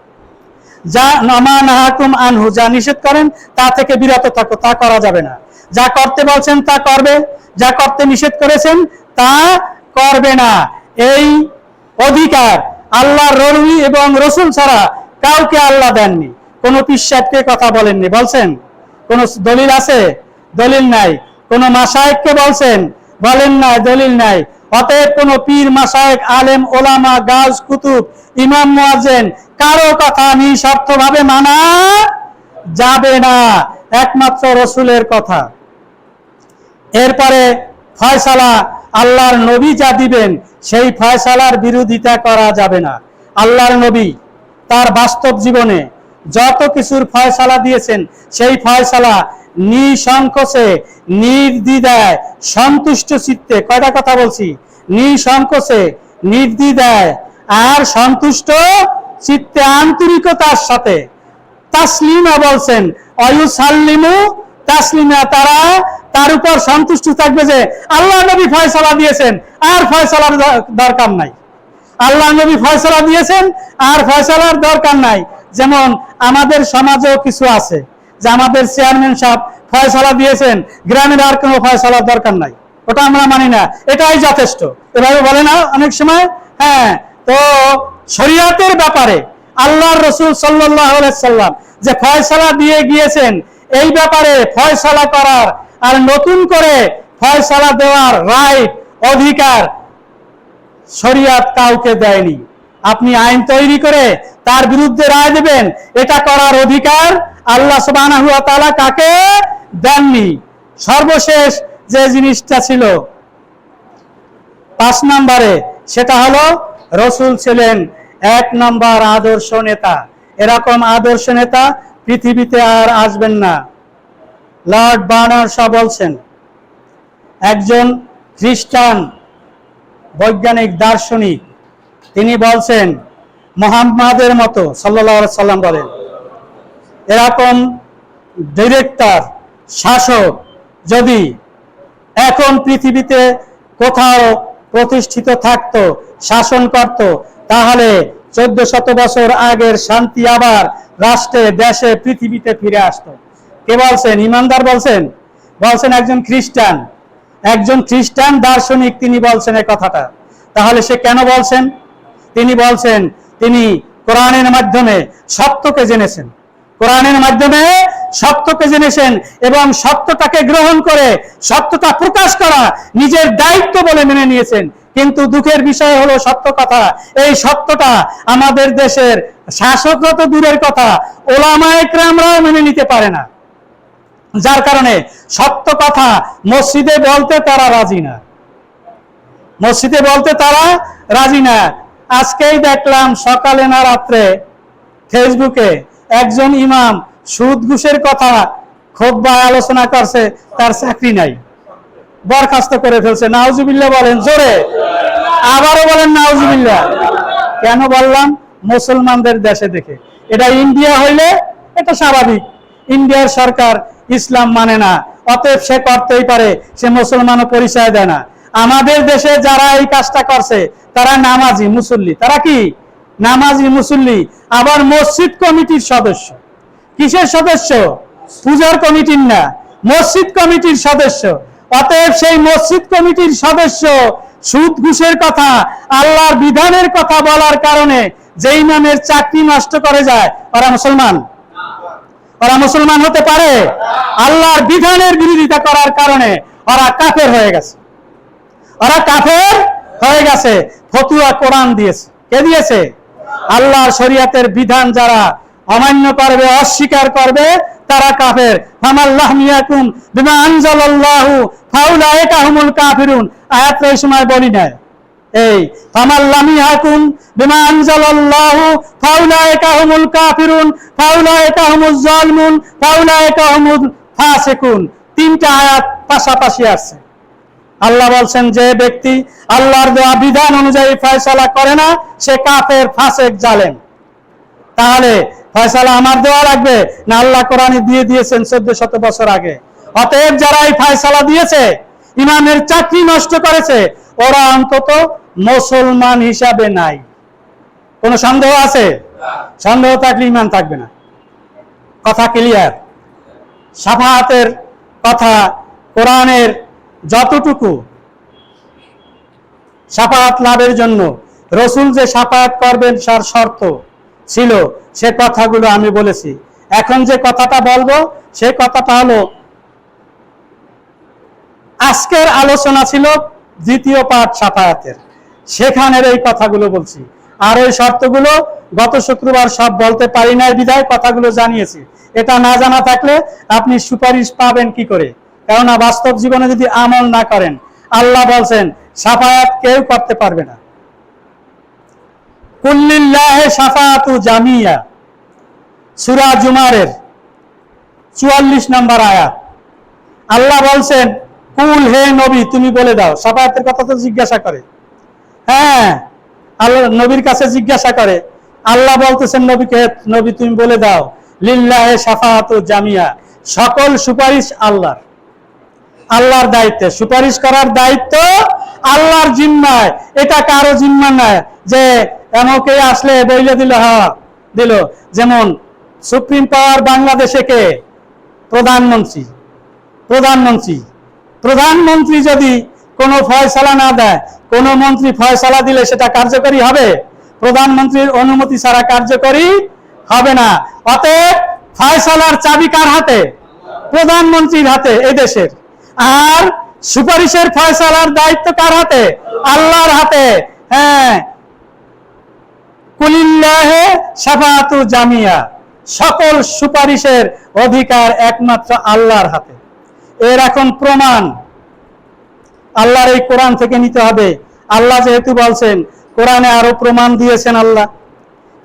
যা নামা নাহাকুম আনহু, যা নিষেধ করেন তা থেকে বিরত থাকো, তা করা যাবে না। যা করতে বলছেন তা করবে, যা করতে নিষেধ করেছেন তা করবে না। এই অধিকার আল্লাহর নবী এবং রসুল ছাড়া কাউকে আল্লাহ দেননি। কোন পিশাচকে কথা বলেননি, বলছেন? কোন দলিল আছে? দলিল নাই। কোন মাশায়েখকে বলছেন? বলেন না, দলিল নাই। অতএব কোন পীর, মাশায়েখ, আলেম, ওলামা, গাউস, কুতুব, ইমাম, মুয়াজ্জিন কারো কথা নিঃস্বার্থভাবে মানা যাবে না, একমাত্র রসুলের কথা। এরপরে ফয়সালা আল্লাহর নবী যা দিবেন সেই ফয়সালার বিরোধিতা করা যাবে না। আল্লাহর নবী তার বাস্তব জীবনে যত কিছুর ফয়সালা দিয়েছেন সেই ফয়সালা নিঃসংকোচে, নির্দ্বিধায়, সন্তুষ্ট চিত্তে, কয়টা কথা বলছি, নিঃসংকোচে, নির্দ্বিধায় আর সন্তুষ্ট চিত্তে আন্তরিকতার সাথে তাসলিমা বলছেন, অয়ুসাল্লিমু তাসলিমা, তারা তার উপর সন্তুষ্ট থাকবে যে আল্লাহ নবী ফয়সালা দিয়েছেন, আর ফয়সালার দরকার নাই। আল্লাহ নবী ফয়সালা দিয়েছেন, আর ফয়সালার দরকার নাই। যেমন আমাদের সমাজেও কিছু আছে যে আমাদের চেয়ারম্যান সাহেব ফয়সালা দিয়েছেন, গ্রামের আর কোনো ফয়সালার দরকার নাই, ওটা আমরা মানি না, এটাই যথেষ্ট, এভাবে বলে না অনেক সময়। হ্যাঁ, তো শরীয়তের ব্যাপারে আল্লাহর রাসূল সাল্লাল্লাহু আলাইহি সাল্লাম যে ফয়সালা দিয়ে গিয়েছেন, এই ব্যাপারে ফয়সালা করার আর নতুন করে ফয়সালা দেওয়ার রাইট, অধিকার শরীয়ত কাউকে দেয়নি। আপনি আইন তৈরি করে তার বিরুদ্ধে রায় দেবেন, এটা করার অধিকার আল্লাহ সুবহানাহু ওয়া তাআলা কাকে দেননি। সর্বশেষ যে জিনিসটা ছিল 5 নম্বরে, সেটা হলো রসুল ছিলেন 1 নম্বর আদর্শ নেতা। এরকম আদর্শ নেতা পৃথিবীতে আর আসবেন না। লর্ড বার্নার শ বলছেন, একজন খ্রিস্টান বৈজ্ঞানিক দার্শনিক, তিনি বলছেন মুহাম্মাদের মতো সাল্লাল্লাহু আলাইহি সাল্লাম বলেন, এরকম ডিরেক্টর, শাসক যদি এখন পৃথিবীতে কোথাও প্রতিষ্ঠিত থাকতো, শাসন করত, তাহলে 1400 বছর আগের শান্তি আবার রাষ্ট্রে, দেশে, পৃথিবীতে ফিরে আসতো। কে বলছেন? ইমানদার বলছেন? বলছেন একজন খ্রিস্টান, একজন খ্রিস্টান দার্শনিক, তিনি বলছেন এই কথাটা। তাহলে সে কেন বলছেন? তিনি বলছেন তিনি কোরআনের মাধ্যমে সত্যকে জেনেছেন, কোরআনের মাধ্যমে সত্যকে জেনেছেন এবং সত্যটাকে গ্রহণ করে সত্যটা প্রকাশ করা নিজের দায়িত্ব বলে মেনে নিয়েছেন। কিন্তু দুঃখের বিষয় হলো সত্য কথা, এই সত্যটা আমাদের দেশের শাসকরা তো দূরের কথা, ওলামায়ে কেরামরাও মেনে নিতে পারে না। যার কারণে সত্য কথা মসজিদে বলতে তারা রাজি না, মসজিদে বলতে তারা রাজি না। আজকেই দেখলাম সকালে না রাত্রে ফেসবুকে একজন ইমাম সুদ ঘুষের কথা খুতবা আলোচনা করছে, তার চাকরি নাই, বরখাস্ত করে ফেলছে। নাউজুবিল্লাহ বলেন জোরে, আবারও বলেন নাউজুবিল্লাহ। কেন বললাম? মুসলমানদের দেশে দেখে। এটা ইন্ডিয়া হইলে এটা স্বাভাবিক, ইন্ডিয়ার সরকার ইসলাম মানে না, অতএব সে করতেই পারে, সে মুসলমানও পরিচয় দেয় না। আমাদের দেশে যারা এই কাজটা করছে তারা নামাজি মুসল্লি। তারা কি? নামাজি মুসল্লি, আবার মসজিদ কমিটির সদস্য। কিসের সদস্য? পূজার কমিটির না, মসজিদ কমিটির সদস্য। অতএব সেই মসজিদ কমিটির সদস্য সুদ ঘুষের কথা, আল্লাহর বিধানের কথা বলার কারণে যে ইমামের চাকরি নষ্ট করে যায়, ওরা মুসলমান? ওরা মুসলমান হতে পারে? আল্লাহর বিধানের বিরোধিতা করার কারণে ওরা কাফের হয়ে গেছে, ওরা কাফের হয়ে গেছে। ফতুয়া কোরআন দিয়েছে, কে দিয়েছে? আল্লাহর শরীয়তের বিধান যারা অমান্য করবে, অস্বীকার করবে, তারা কাফের। ফামাল্লাহু ইয়াকুম বিমা আনজালাল্লাহু ফাউলাইকা হুমুল কাফিরুন, আয়াতটা এই সময় বলি না। এই ফামাল্লাহু ইয়াকুম বিমা আনজালাল্লাহু ফাউলাইকা হুমুল কাফিরুন ফাউলাইকা হুমুজ জালিমুন ফাউলাইকা হুমুল ফাসিকুন, 3টা আয়াত পাশাপাশি আছে। আল্লাহ বলছেন যে ব্যক্তি আল্লাহর দেওয়া বিধান অনুযায়ী ফয়সালা করে না, সে কাফের, ফাসিক, জালেম। তাহলে ফয়সালা আমার দেওয়া লাগবে না? আল্লাহ কোরআনে দিয়ে দিয়েছেন 1400 বছর আগে। অতএব যারা এই ফয়সালা দিয়েছে, ইমামের চাকরি নষ্ট করেছে, ওরা অন্তত মুসলমান হিসাবে নাই। কোনো সন্দেহ আছে? সন্দেহ থাকলে ইমান থাকবে না। কথা ক্লিয়ার? শাফাআতের কথা কোরআনের যতটুকু শাফাআত লাভের জন্য রসুল যে শাফাআত করবেন তার শর্ত ছিল, সে কথাগুলো আমি বলেছি। এখন যে কথাটা বলবো সে কথাটা হলো, আজকের আলোচনা ছিল দ্বিতীয় পাঠ শাফায়াতের, সেখানের এই কথাগুলো বলছি। আর ওই শর্তগুলো গত শুক্রবার সব বলতে পারি নাই বিধায় কথাগুলো জানিয়েছি। এটা না জানা থাকলে আপনি সুপারিশ পাবেন কি করে? কেননা বাস্তব জীবনে যদি আমল না করেন, আল্লাহ বলছেন শাফায়াত কেউ করতে পারবে না। কুল্লিল্লাহি শাফাআতু জামিয়া, সূরা জুমারের 44 নম্বর আয়াত। আল্লাহ বলছেন কুল, হে নবী তুমি বলে দাও। শাফায়াতের কথা তো জিজ্ঞাসা করে, হ্যাঁ আল্লাহ নবীর কাছে জিজ্ঞাসা করে। আল্লাহ বলতেছেন নবীকে, নবী তুমি বলে দাও লিল্লাহি শাফাআতু জামিয়া, সকল সুপারিশ আল্লাহর, আল্লাহর দায়িত্বে। সুপারিশ করার দায়িত্ব আল্লাহর জিম্মায়, এটা কারো জিম্মা নয় যে এমকে আসলে বইলে দিল দিল। যেমন সুপ্রিম পাওয়ার বাংলাদেশে কে? প্রধানমন্ত্রী। প্রধানমন্ত্রী প্রধানমন্ত্রী যদি কোনো ফয়সালা না দেয়, কোন মন্ত্রী ফয়সালা দিলে সেটা কার্যকরী হবে? প্রধানমন্ত্রীর অনুমতি ছাড়া কার্যকরী হবে না। অতএব ফয়সালার চাবি কার হাতে? প্রধানমন্ত্রীর হাতে এই দেশের। আর সুপারিশের ফয়সালার দায়িত্ব কার হাতে? আল্লাহর হাতে। হ্যাঁ, কুলিল্লাহি শাফাআতু জামিয়া, সকল সুপারিশের অধিকার একমাত্র আল্লাহর হাতে। এর এখন প্রমাণ আল্লাহর এই কোরআন থেকে নিতে হবে। আল্লাহ যেহেতু বলছেন, কোরআনে আরো প্রমাণ দিয়েছেন আল্লাহ,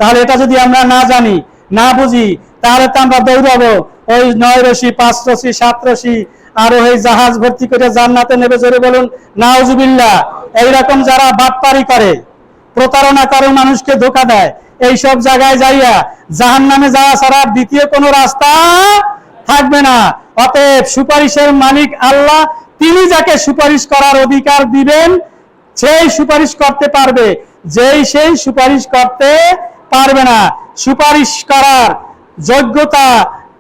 তাহলে এটা যদি আমরা না জানি, না বুঝি, তাহলে তো আমরা দৌড়াবো ওই 9 রশি 5 রশি 7 রশি আর ওই জাহাজ ভর্তি করে জান্নাতে নেবে। জোরে বলুন নাউজুবিল্লাহ। এইরকম যারা বাটপারি করে, প্রতারণা করে, মানুষকে ধোঁকা দেয়, এইসব জায়গায় যাইয়া জাহান্নামে যাওয়া ছাড়া দ্বিতীয় কোনো রাস্তা থাকবে না। অতএব সুপারিশের মালিক আল্লাহ, তিনি যাকে সুপারিশ করার অধিকার দিবেন সেই সুপারিশ করতে পারবে, সেই সুপারিশ করতে পারবে না। সুপারিশ করার যোগ্যতা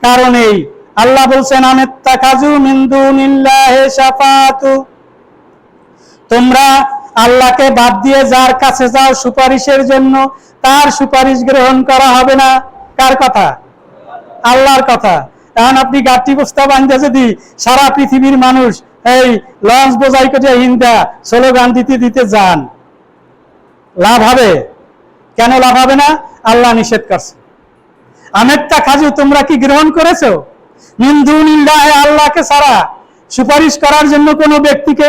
কারণেই আল্লাহ বলছেন আমিত্তাখাযু মিন দুনিল্লাহি শাফাআতু, তোমরা আল্লাহকে বাদ দিয়ে যার কাছে যাও সুপারিশের জন্য, তার সুপারিশ গ্রহণ করা হবে না। কার কথা? আল্লাহর কথা। এখন আপনি গাঠি বস্তা বান্ধে যদি সারা পৃথিবীর মানুষ এই লঞ্চ বোঝাই করে হিন্দা স্লোগান দিতে দিতে যান, লাভ হবে? কেন লাভ হবে না? আল্লাহ নিষেধ করছে। আমিত্তাখাযু, তোমরা কি গ্রহণ করেছো মিন দুনিল্লাহি, আল্লাহকে ছাড়া সুপারিশ করার জন্য কোন ব্যক্তিকে?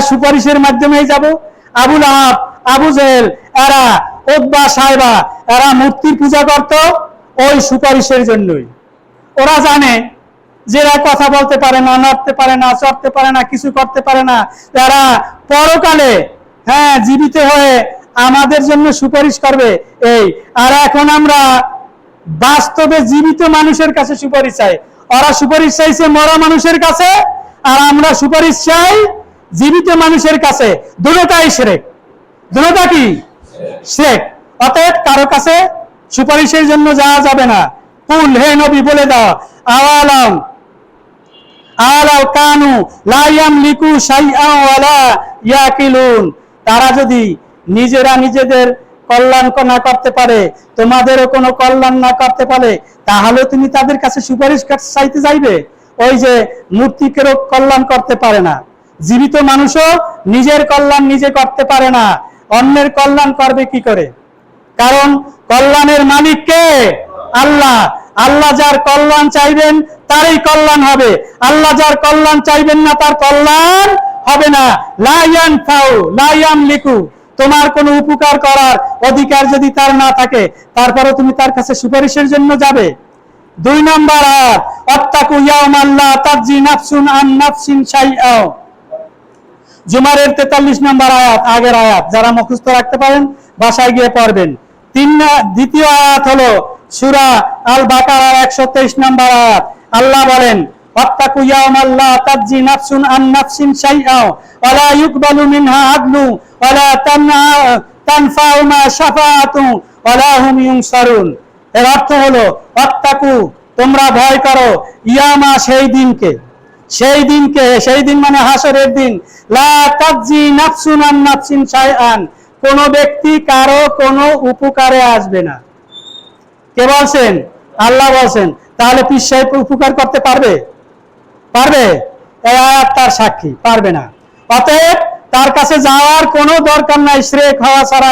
সুপারিশের মাধ্যমেই যাব। আবুল আহাব, আবু জেহেল, এরা উতবা সাইবা, এরা মূর্তির পূজা করত ওই সুপারিশের জন্যই। ওরা জানে যে এরা কথা বলতে পারে না, নড়তে পারে না, চড়তে পারে না, কিছু করতে পারে না, এরা পরকালে হ্যাঁ জীবিত হয়ে আমাদের জন্য সুপারিশ করবে। এই আর এখন আমরা বাস্তবে জীবিত মানুষের কাছে সুপারিশ চাই। ওরা সুপারিশ চাইছে মরা মানুষের কাছে, আর আমরা সুপারিশ চাই জীবিত মানুষের কাছে। দুটোটাই শিরক। দুটোটা কি? শিরক। অতএব কারো কাছে সুপারিশের জন্য যাওয়া যাবে না। কুল, হে নবী বলে দাও আলাউ কানু লা ইয়ামলিকু শাইআন ওয়ালা ইয়াকিলুন, তারা যদি নিজেরা নিজেদের কল্যাণ না করতে পারে, তোমাদেরও কোনো কল্যাণ না করতে পারে, তাহলে তুমি তাদের কাছে সুপারিশ চাইতে যাইবে? ওই যে মূর্তিকেও কল্যাণ করতে পারে না, জীবিত মানুষও নিজের কল্যাণ নিজে করতে পারে না, অন্যের কল্যাণ করবে কি করে? কারণ কল্যাণের মালিক কে? আল্লাহ। আল্লাহ যার কল্যাণ চাইবেন তারই কল্যাণ হবে, আল্লাহ যার কল্যাণ চাইবেন না তার কল্যাণ হবে না। লা ইয়ানফাউ লা ইয়ামলিকু, তোমার কোনো উপকার করার অধিকার যদি তার না থাকে, তারপরে তুমি তার কাছে সুপারিশের জন্য যাবে? 2 নম্বর আয়াত, আত্তাকু ইয়াউমান লা তাজজি নাফসুন আন নাফসিন শাইআ, জুমারের 43 নম্বর আয়াত, আগের আয়াত। যারা মুখস্থ রাখতে পারেন বাসায় গিয়ে পড়বেন। দ্বিতীয় আয়াত হলো সূরা আল বাকারার 123 নম্বর আয়াত। আল্লাহ বলেন ওয়াত্তাকু ইয়াউমান লা তাজজি নাফসুন আন নাফসিন শাইআ ওয়া লা ইউকবালু মিনহা আদলু ওয়া লা তানফাউমা শাফাআতু ওয়া লা হুম ইউনসারুন। এর অর্থ হলো ওয়াত্তাকু, তোমরা ভয় করো, ইয়ামা, সেই দিনকে, সেই দিনকে, সেই দিন মানে হাসরের দিন, লা তাজজি নাফসুন আন নাফসিন শাইআন, কোন ব্যক্তি কারো কোনো উপকারে আসবে না। কে বলছেন? আল্লাহ বলছেন। তাহলে পীর সাহেব উপকার করতে পারবে? পারবে? এই আয়াত তার সাক্ষী, পারবে না। অতএব তার কাছে যাওয়ার কোনো দরকার নাই শ্রেক হওয়া ছাড়া।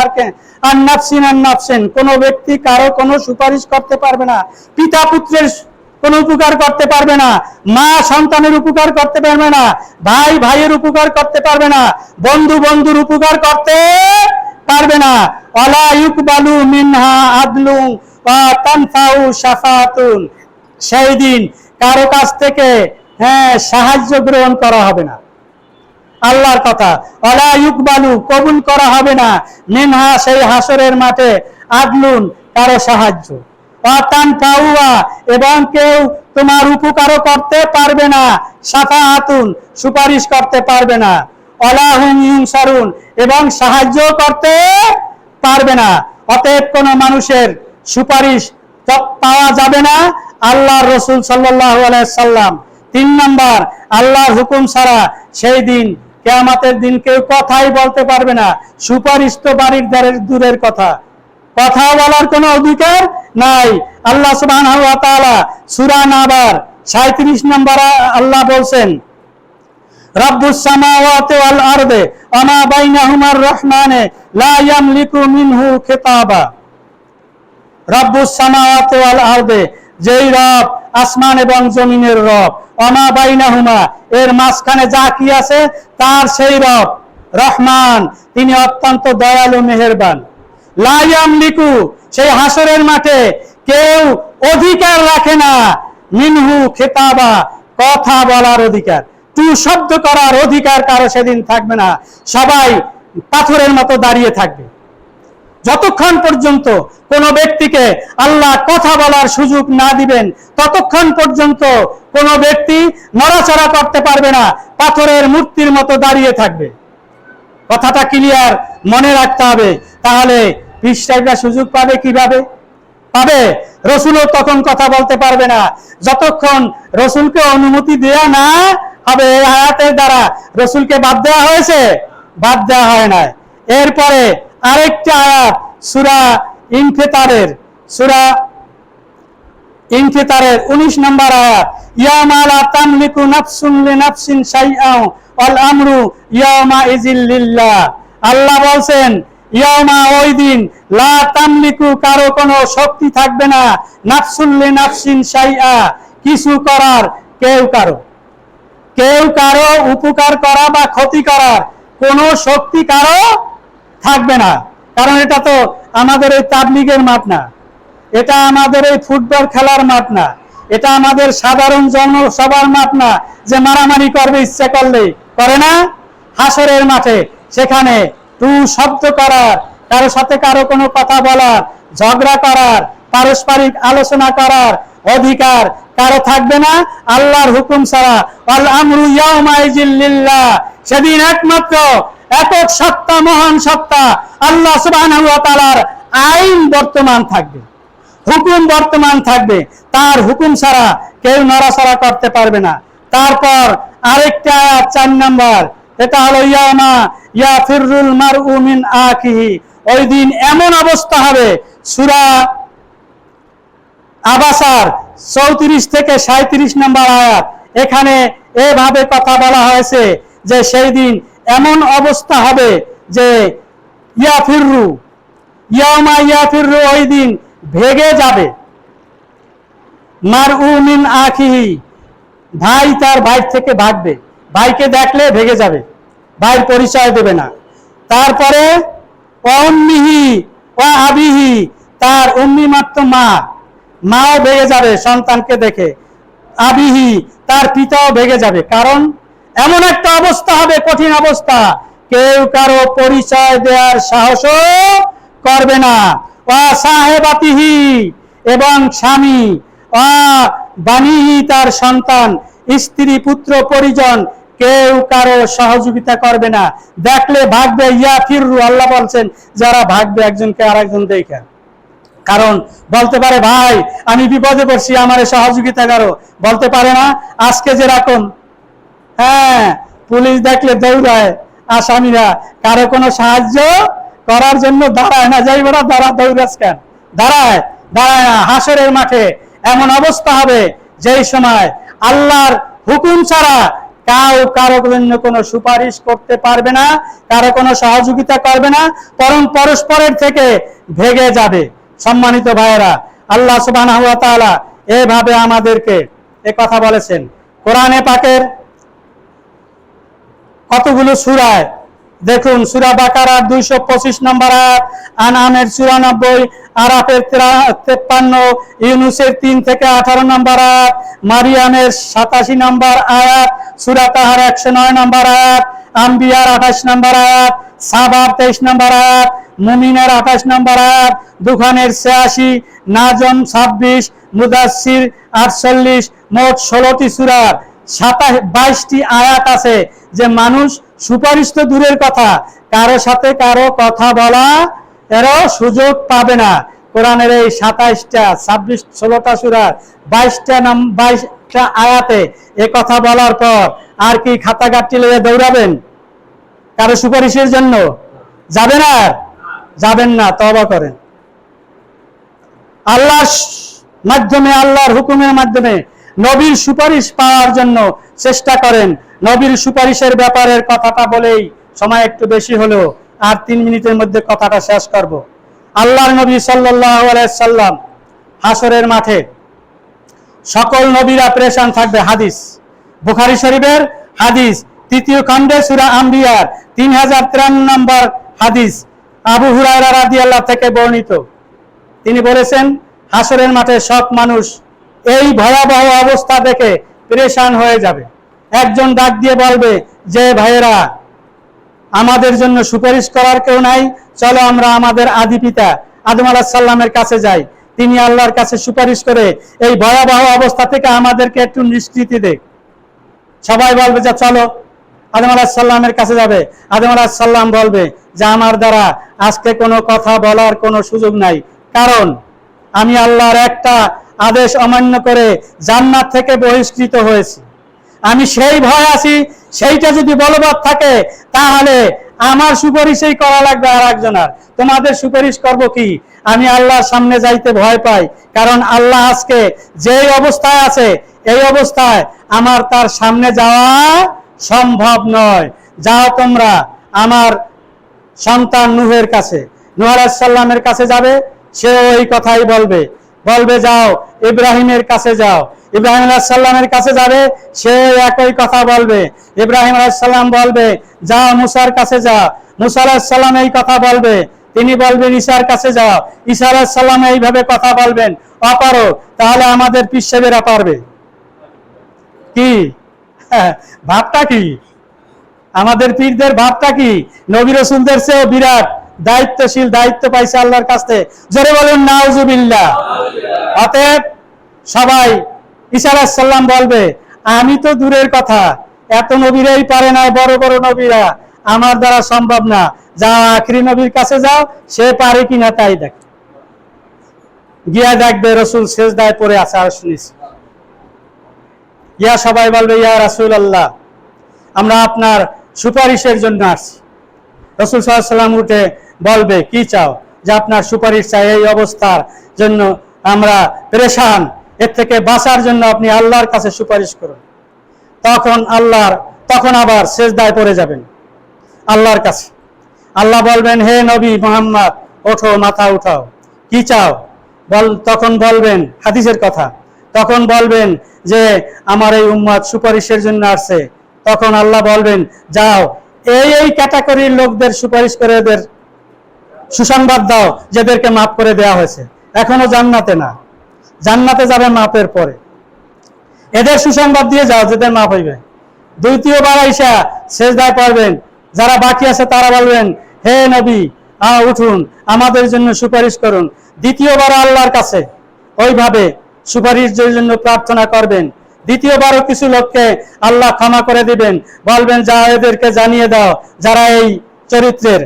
আর নাফসিন কোন ব্যক্তি কারো কোনো সুপারিশ করতে পারবে না, পিতা পুত্রের কোনো উপকার করতে পারবে না, মা সন্তানের উপকার করতে পারবে না, ভাই ভাইয়ের উপকার করতে পারবে না, বন্ধু বন্ধুর উপকার করতে পারবে না। ওয়ালা ইউকবালু মিনহা আদলুন ওয়া তানফাউ শাফাতুন, সেই দিন কারো কাছ থেকে সাহায্য গ্রহণ করা হবে না। আল্লাহর কথা, ওয়ালা ইউকবালু কবুল করা হবে না, মিনহা সেই হাসরের মাঠে আদলুন কারো সাহায্য, ওয়া তানফাউয়া এবং কেউ তোমার উপকারও করতে পারবে না, শাফাআতুন সুপারিশ করতে পারবে না, ওয়ালা হুম ইউনসারুন এবং সাহায্য করতে পারবে না। অতএব কোন মানুষের সুপারিশ পাওয়া যাবে না আল্লাহর রাসূল সাল্লাল্লাহু আলাইহি সাল্লাম। 3 নম্বর, আল্লাহর হুকুম ছাড়া সেই দিন কিয়ামতের দিন কেউ কথাই বলতে পারবে না। সুপারিশ তো বাড়ির দূরের কথা, কথা বলার কোনো অধিকার নাই। আল্লাহ সুবহানাহু ওয়া তাআলা সূরা নাবার 37 নম্বর আল্লাহ বলছেন, রব্বুস সামাওয়াতি ওয়াল আরদি ওয়া মা বাইনাহুমার রহমানে লা ইয়ামলিকু মিনহু খিতাবা। রব্বুস সামাওয়াতি ওয়াল আরদি, যেই রব আসমান এবং জমিনের রব, ওয়া মা বাইনাহুমা এর মাঝখানে যা কি আছে তার সেই রব রহমান, তিনি অত্যন্ত দয়ালু মেহেরবান। লা ইয়ামলিকু সেই হাসরের মাঠে কেউ অধিকার রাখে না, মিনহু খিতাবা কথা বলার অধিকার, তু শব্দ করার অধিকার কারো সেদিন থাকবে না। সবাই পাথরের মতো দাঁড়িয়ে থাকবে। যতক্ষণ পর্যন্ত কোন ব্যক্তিকে আল্লাহ কথা বলার সুযোগ না দিবেন ততক্ষণ পর্যন্ত কোন ব্যক্তি নড়াচড়া করতে পারবে না, পাথরের মূর্তির মতো দাঁড়িয়ে থাকবে। কথাটা ক্লিয়ার মনে রাখতে হবে। তাহলে পৃষ্ঠাটা সুযোগ পাবে কিভাবে? পাবে, রসুলও তখন কথা বলতে পারবে না যতক্ষণ রসুলকে অনুমতি দেয়া না হবে। এই আয়াতের দ্বারা রসুলকে বাদ দেওয়া হয়েছে? বাদ দেওয়া হয় না। এরপরে আরেকটা আয়াত সূরা ইনফিতারের 19 নম্বর আয়াত, ইয়ামা লা তামলিকু নাফসুন লিনাফসিন শাইআন ওয়াল আমরু ইয়ামা ইযিল লিল্লাহ। আল্লাহ বলছেন ইয়ামা ওই দিন, লা তামলিকু কারো কোনো শক্তি থাকবে না, নাফসুন লিনাফসিন শাইআ কিছু করার, কেউ কারো উপকার করা বা ক্ষতি করার কোনো শক্তি কারো থাকবে না। কারণ এটা তো আমাদের এই তাবলীগের মাঠ না, এটা আমাদের এই ফুটবল খেলার মাঠ না, এটা আমাদের সাধারণ জনসভার মাঠ না যে মারামারি করবে ইচ্ছা করলেই করে না। হাসরের মাঠে সেখানে টু শব্দ করার, কারো সাথে কারো কোনো কথা বলার, ঝগড়া করার, পারস্পরিক আলোচনা করার অধিকার কারো থাকবে না আল্লাহর হুকুম ছাড়া। আল আমরু ইয়াউমা ইযিল লিল্লাহ, সেদিন একমাত্র একক সত্তা, মহান সত্তা আল্লাহ সুবহানাহু ওয়া তাআলার আইন বর্তমান থাকবে, হুকুম বর্তমান থাকবে। তার হুকুম ছাড়া কেউ নড়াচড়া করতে পারবে না। তারপর আরেকটা আয়াত 4 নম্বর, এটা হলো ইয়ামা ইয়াফিরুল মারউ মিন আখিহি, ওই দিন এমন অবস্থা হবে। সূরা আবাসার 34 থেকে 37 নম্বর আয়াত, এখানে এভাবে কথা বলা হয়েছে যে সেই দিন এমন অবস্থা হবে যে ইয়ামা ইয়াফিরু ওই দিন ভেগে যাবে, মারউ মিন আখিহি ভাই তার ভাই থেকে ভাগবে, ভাইকে দেখলে ভেগে যাবে, ভাইয়ের পরিচয় দেবে না। তারপরে উম্মিহি ওয়া আবিহি, তার উম্মি মাত্র মাও ভেগে যাবে সন্তানকে দেখে, আবিহি তার পিতাও ভেগে যাবে। কারণ এমন একটা অবস্থা হবে, কঠিন অবস্থা, কেউ কারো পরিচয় দেওয়ার সাহসও করবে না। ওয়া সাহেবাতিহি এবং স্বামী, ওয়া বানিহি তার সন্তান, স্ত্রী পুত্র পরিজন, কেউ কারো সহযোগিতা করবে না, দেখলে ভাগবে। ইয়াফিরু আল্লাহ বলছেন যারা ভাগবে একজনকে আরেকজন দেখে। কারণ বলতে পারে ভাই আমি বিপদে পড়ছি, আমার সহযোগিতা করো, বলতে পারে না। আজকে যেরকম পুলিশ দেখলে দৌড়ায়, আসামিরা কারো কোনো সাহায্য করার জন্য দাঁড়ায় না, যাই বড় দৌড়াস কেন, দাঁড়ায় না। হাসরের মাঠে এমন অবস্থা হবে যেই সময় আল্লাহর হুকুম ছাড়া কারো জন্য কোনো সুপারিশ করতে পারবে না, কারো কোনো সহযোগিতা করবে না, বরং পরস্পরের থেকে ভেগে যাবে। সম্মানিত ভাইয়েরা, আল্লাহ সুবহানাহু ওয়া তাআলা এভাবে আমাদেরকে কথা বলেছেন। কোরআনে পাকের কতগুলো সূরায় দেখুন, সূরা বাকারার 225 নম্বর আয়াত, আনআমের 94, আরাফের 53, ইউনূসের 3 থেকে 18 নম্বর আয়াত, মারিয়ামের 87 নম্বর আয়াত, সূরা তাহার 109 নম্বর আয়াত, আম্বিয়ার 28 নম্বর আয়াত, সাবার 23 নম্বর আয়াত, মুমিনের 28 নম্বর আয়াত, দুখানের 86, নাজম 26, মুদাসসির 48, মোট 16টি সূরার 22টি আয়াত আছে যে মানুষ সুপারিশ তো দূরের কথা, কারো সাথে কারো কথা বলা এরও সুযোগ পাবে না। কোরআনের এই 27টা 16টা সূরার 22টা আয়াতে এ কথা বলার পর আর কি খাতা কাটটি লয়ে দৌড়াবেন কারো সুপারিশের জন্য? যাবেন? আর যাবেন না, তওবা করেন। আল্লাহর মাধ্যমে, আল্লাহর হুকুমের মাধ্যমে নবীর সুপারিশ পাওয়ার জন্য চেষ্টা করেন। নবীর সুপারিশের ব্যাপারের কথাটা বলেই সময় একটু বেশি হলো, আর 3 মিনিটের মধ্যে কথাটা শেষ করব। আল্লাহর নবী সাল্লাল্লাহু আলাইহি সাল্লাম হাসরের মাঠে সকল নবীরা পেরেশান থাকবে। হাদিস, বুখারী শরীফের হাদিস, 3য় খণ্ডে সূরা আম্বিয়ার 3053 নম্বর হাদিস, আবু হুরায়রা রাদিয়াল্লাহু থেকে বর্ণিত। তিনি বলেছেন, হাসরের মাঠে সব মানুষ এই ভয়াবহ অবস্থা দেখে পেরেশান হয়ে যাবে। একজন ডাক দিয়ে বলবে যে, ভাইয়েরা, আমাদের জন্য সুপারিশ করার কেউ নাই, চলো আমরা আমাদের আদি পিতা আদম আলাইহিস সালামের কাছে যাই, তিনি আল্লাহর কাছে সুপারিশ করে এই ভয়াবহ অবস্থা থেকে আমাদেরকে একটু নিষ্কৃতি দেয়। সবাই বলবে যে চলো, আদম আলাইহিস সালামের কাছে যাবে। আদম আলাইহিস সালাম বলবে যে আমার দ্বারা আজকে কোনো কথা বলার কোনো সুযোগ নাই, কারণ আমি আল্লাহর একটা আদেশ অমান্য করে জান্নাত থেকে বহিষ্কৃত হয়েছি। আমি সেই ভয় আছি, সেইটা যদি বলবৎ থাকে তাহলে আমার সুপারিশই করা লাগবে আর একজনের। তোমাদের সুপারিশ করব কি? আমি আল্লাহর সামনে যাইতে ভয় পাই, কারণ আল্লাহ আজকে যেই অবস্থায় আছে এই অবস্থায় আমার তার সামনে যাওয়া সম্ভব নয়। যাও তোমরা আমার সন্তান নূহের কাছে, নূহ আলাইহিস সালামের কাছে যাবে, সেও এই কথাই বলবে, যাও ইব্রাহিমের কাছে যাও। ইব্রাহিম আলাইহিস সালামের কাছে যাবে, সে একই কথা বলবে। ইব্রাহিম আলাইহিস সালাম বলবে যাও মুসার কাছে যাও। মুসা আলাইহিস সালাম এই কথা বলবে, তিনি বলবেন ঈসার কাছে যাও। ঈসা আলাইহিস সালাম এইভাবে কথা বলবেন। অপারো, তাহলে আমাদের পীর সাহেবেরা পারবে কি? ভাবটা কি? আমাদের পীরদের ভাবটা কি? নবী রাসূলদের চেয়ে বিরাট দায়িত্বশীল, দায়িত্ব পাইছে আল্লাহর কাছে। জোরে বলেন নাউজুবিল্লাহ। অতএব সবাই, ঈসা আলাইহিস সালাম বলবে আমি তো দূরের কথা, এত নবীরাই পারে না, বড় বড় নবীরা, আমার দ্বারা সম্ভব না। যাও আখরি নবীর কাছে যাও, সে পারে কিনা তাই দেখ। গিয়া দেখবে রাসূল সিজদায় পড়ে আছে, আর শুনিস ইয়া, সবাই বলবে ইয়া রাসূলুল্লাহ, আমরা আপনার সুপারিশের জন্য আসছি। রাসূল সাল্লাল্লাহু আলাইহি ওয়াসাল্লাম উঠে বলবে কি চাও? যে আপনার সুপারিশ চাই, এই অবস্থার জন্য আমরা পেরেশান, এর থেকে বাঁচার জন্য আপনি আল্লাহর কাছে সুপারিশ করুন। তখন আবার সিজদায় পড়ে যাবেন আল্লাহর কাছে। আল্লাহ বলবেন হে নবী মুহাম্মদ, ওঠো, মাথা উঠাও, কি চাও? তখন বলবেন, হাদিসের কথা, তখন বলবেন যে আমার এই উম্মত সুপারিশের জন্য আসছে। তখন আল্লাহ বলবেন যাও এই ক্যাটাগরির লোকদের সুপারিশ করে এদের সুসংবাদ দাও, যাদেরকে মাফ করে দেওয়া হয়েছে, এখনো জান্নাতে না, জান্নাতে যাবে মাফের পরে। এদের সুসংবাদ দিয়ে যাও, যাদের মাফ হইবে। দ্বিতীয়বার আইসা সিজদায় পড়বেন, যারা বাকি আছে তারা বলবেন হে নবী, উঠুন, আমাদের জন্য সুপারিশ করুন। দ্বিতীয়বার আল্লাহর কাছে ওইভাবে সুপারিশের জন্য প্রার্থনা করবেন। দ্বিতীয়বারও কিছু লোককে আল্লাহ ক্ষমা করে দিবেন, বলবেন যা এদেরকে জানিয়ে দাও, যারা এই চরিত্রের,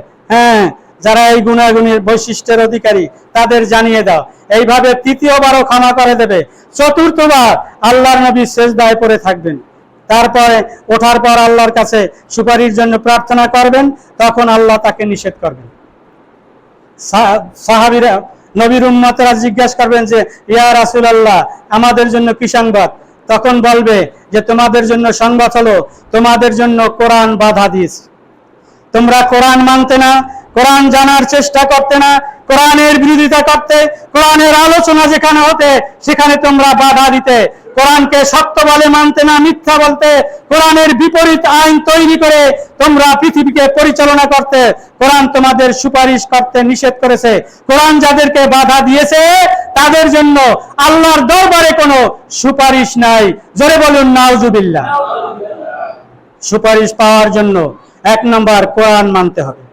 যারা এই গুণাগুণের বৈশিষ্ট্যের অধিকারী, তাদের জানিয়ে দাও। এইভাবে তৃতীয়বারও ক্ষমা করে দেবে। চতুর্থবার আল্লাহর নবী সিজদায় পড়ে থাকবেন। তারপরে ওঠার পর আল্লাহর কাছে সুপারিশের জন্য প্রার্থনা করবেন, তখন আল্লাহ তাকে নিষেধ করবেন। সাহাবীরা, নবীর উম্মতেরা জিজ্ঞাসা করবেন যে ইয়া রাসূলুল্লাহ, আমাদের জন্য কি সংবাদ? তখন বলবে যে তোমাদের জন্য সংবাদ হলো, তোমাদের জন্য কোরআন বাধা দিয়েছে, তোমরা কোরআন মানতে না, কোরআন জানার চেষ্টা করতে না, কোরআনের বিরোধিতা করতে, কোরআনের আলোচনা যেখানে হতে সেখানে তোমরা বাধা দিতে, কোরআনকে সত্য বলে মানতে না, মিথ্যা বলতে, কোরআনের বিপরীত আইন তৈরি করে তোমরা পৃথিবীকে পরিচালনা করতে। কোরআন তোমাদের সুপারিশ করতে নিষেধ করেছে। কোরআন যাদেরকে বাধা দিয়েছে তাদের জন্য আল্লাহর দরবারে কোনো সুপারিশ নাই। জোরে বলুন নাউজুবিল্লাহ। সুপারিশ পাওয়ার জন্য 1 নম্বর কোরআন মানতে হবে,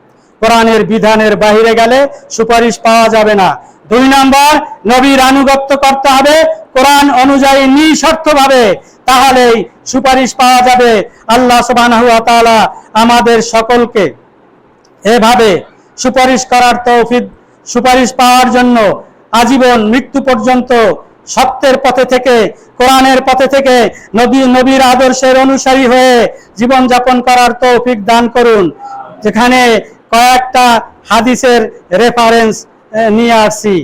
কোরআনের বিধানের বাইরে গেলে সুপারিশ পাওয়া যাবে না। 2 নম্বর নবীর আনুগত্য করতে হবে কোরআন অনুযায়ী নিঃশর্তভাবে, তাহলেই সুপারিশ পাওয়া যাবে। আল্লাহ সুবহানাহু ওয়া তাআলা আমাদের সকলকে এভাবে সুপারিশ করার তৌফিক, সুপারিশ পাওয়ার জন্য আজীবন মৃত্যু পর্যন্ত সত্যের পথে থেকে, কোরআনের পথে থেকে, নবীর আদর্শের অনুসারী হয়ে জীবন যাপন করার তৌফিক দান করুন। যেখানে কয়েকটা হাদিসের রেফারেন্স নিয়ে আসছি,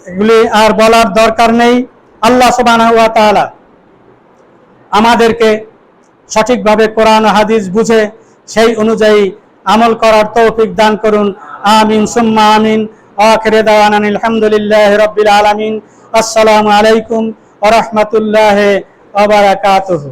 এগুলি আর বলার দরকার নেই। আল্লাহ সুবহানাহু ওয়া তাআলা আমাদেরকে সঠিকভাবে কোরআন হাদিস বুঝে সেই অনুযায়ী আমল করার তৌফিক দান করুন। আমিন সুম্মা আমিন। আখির দাওয়ানা আলহামদুলিল্লাহি রাব্বিল আলামিন। আসসালামু আলাইকুম ওয়া রাহমাতুল্লাহি ওয়া বারাকাতুহু।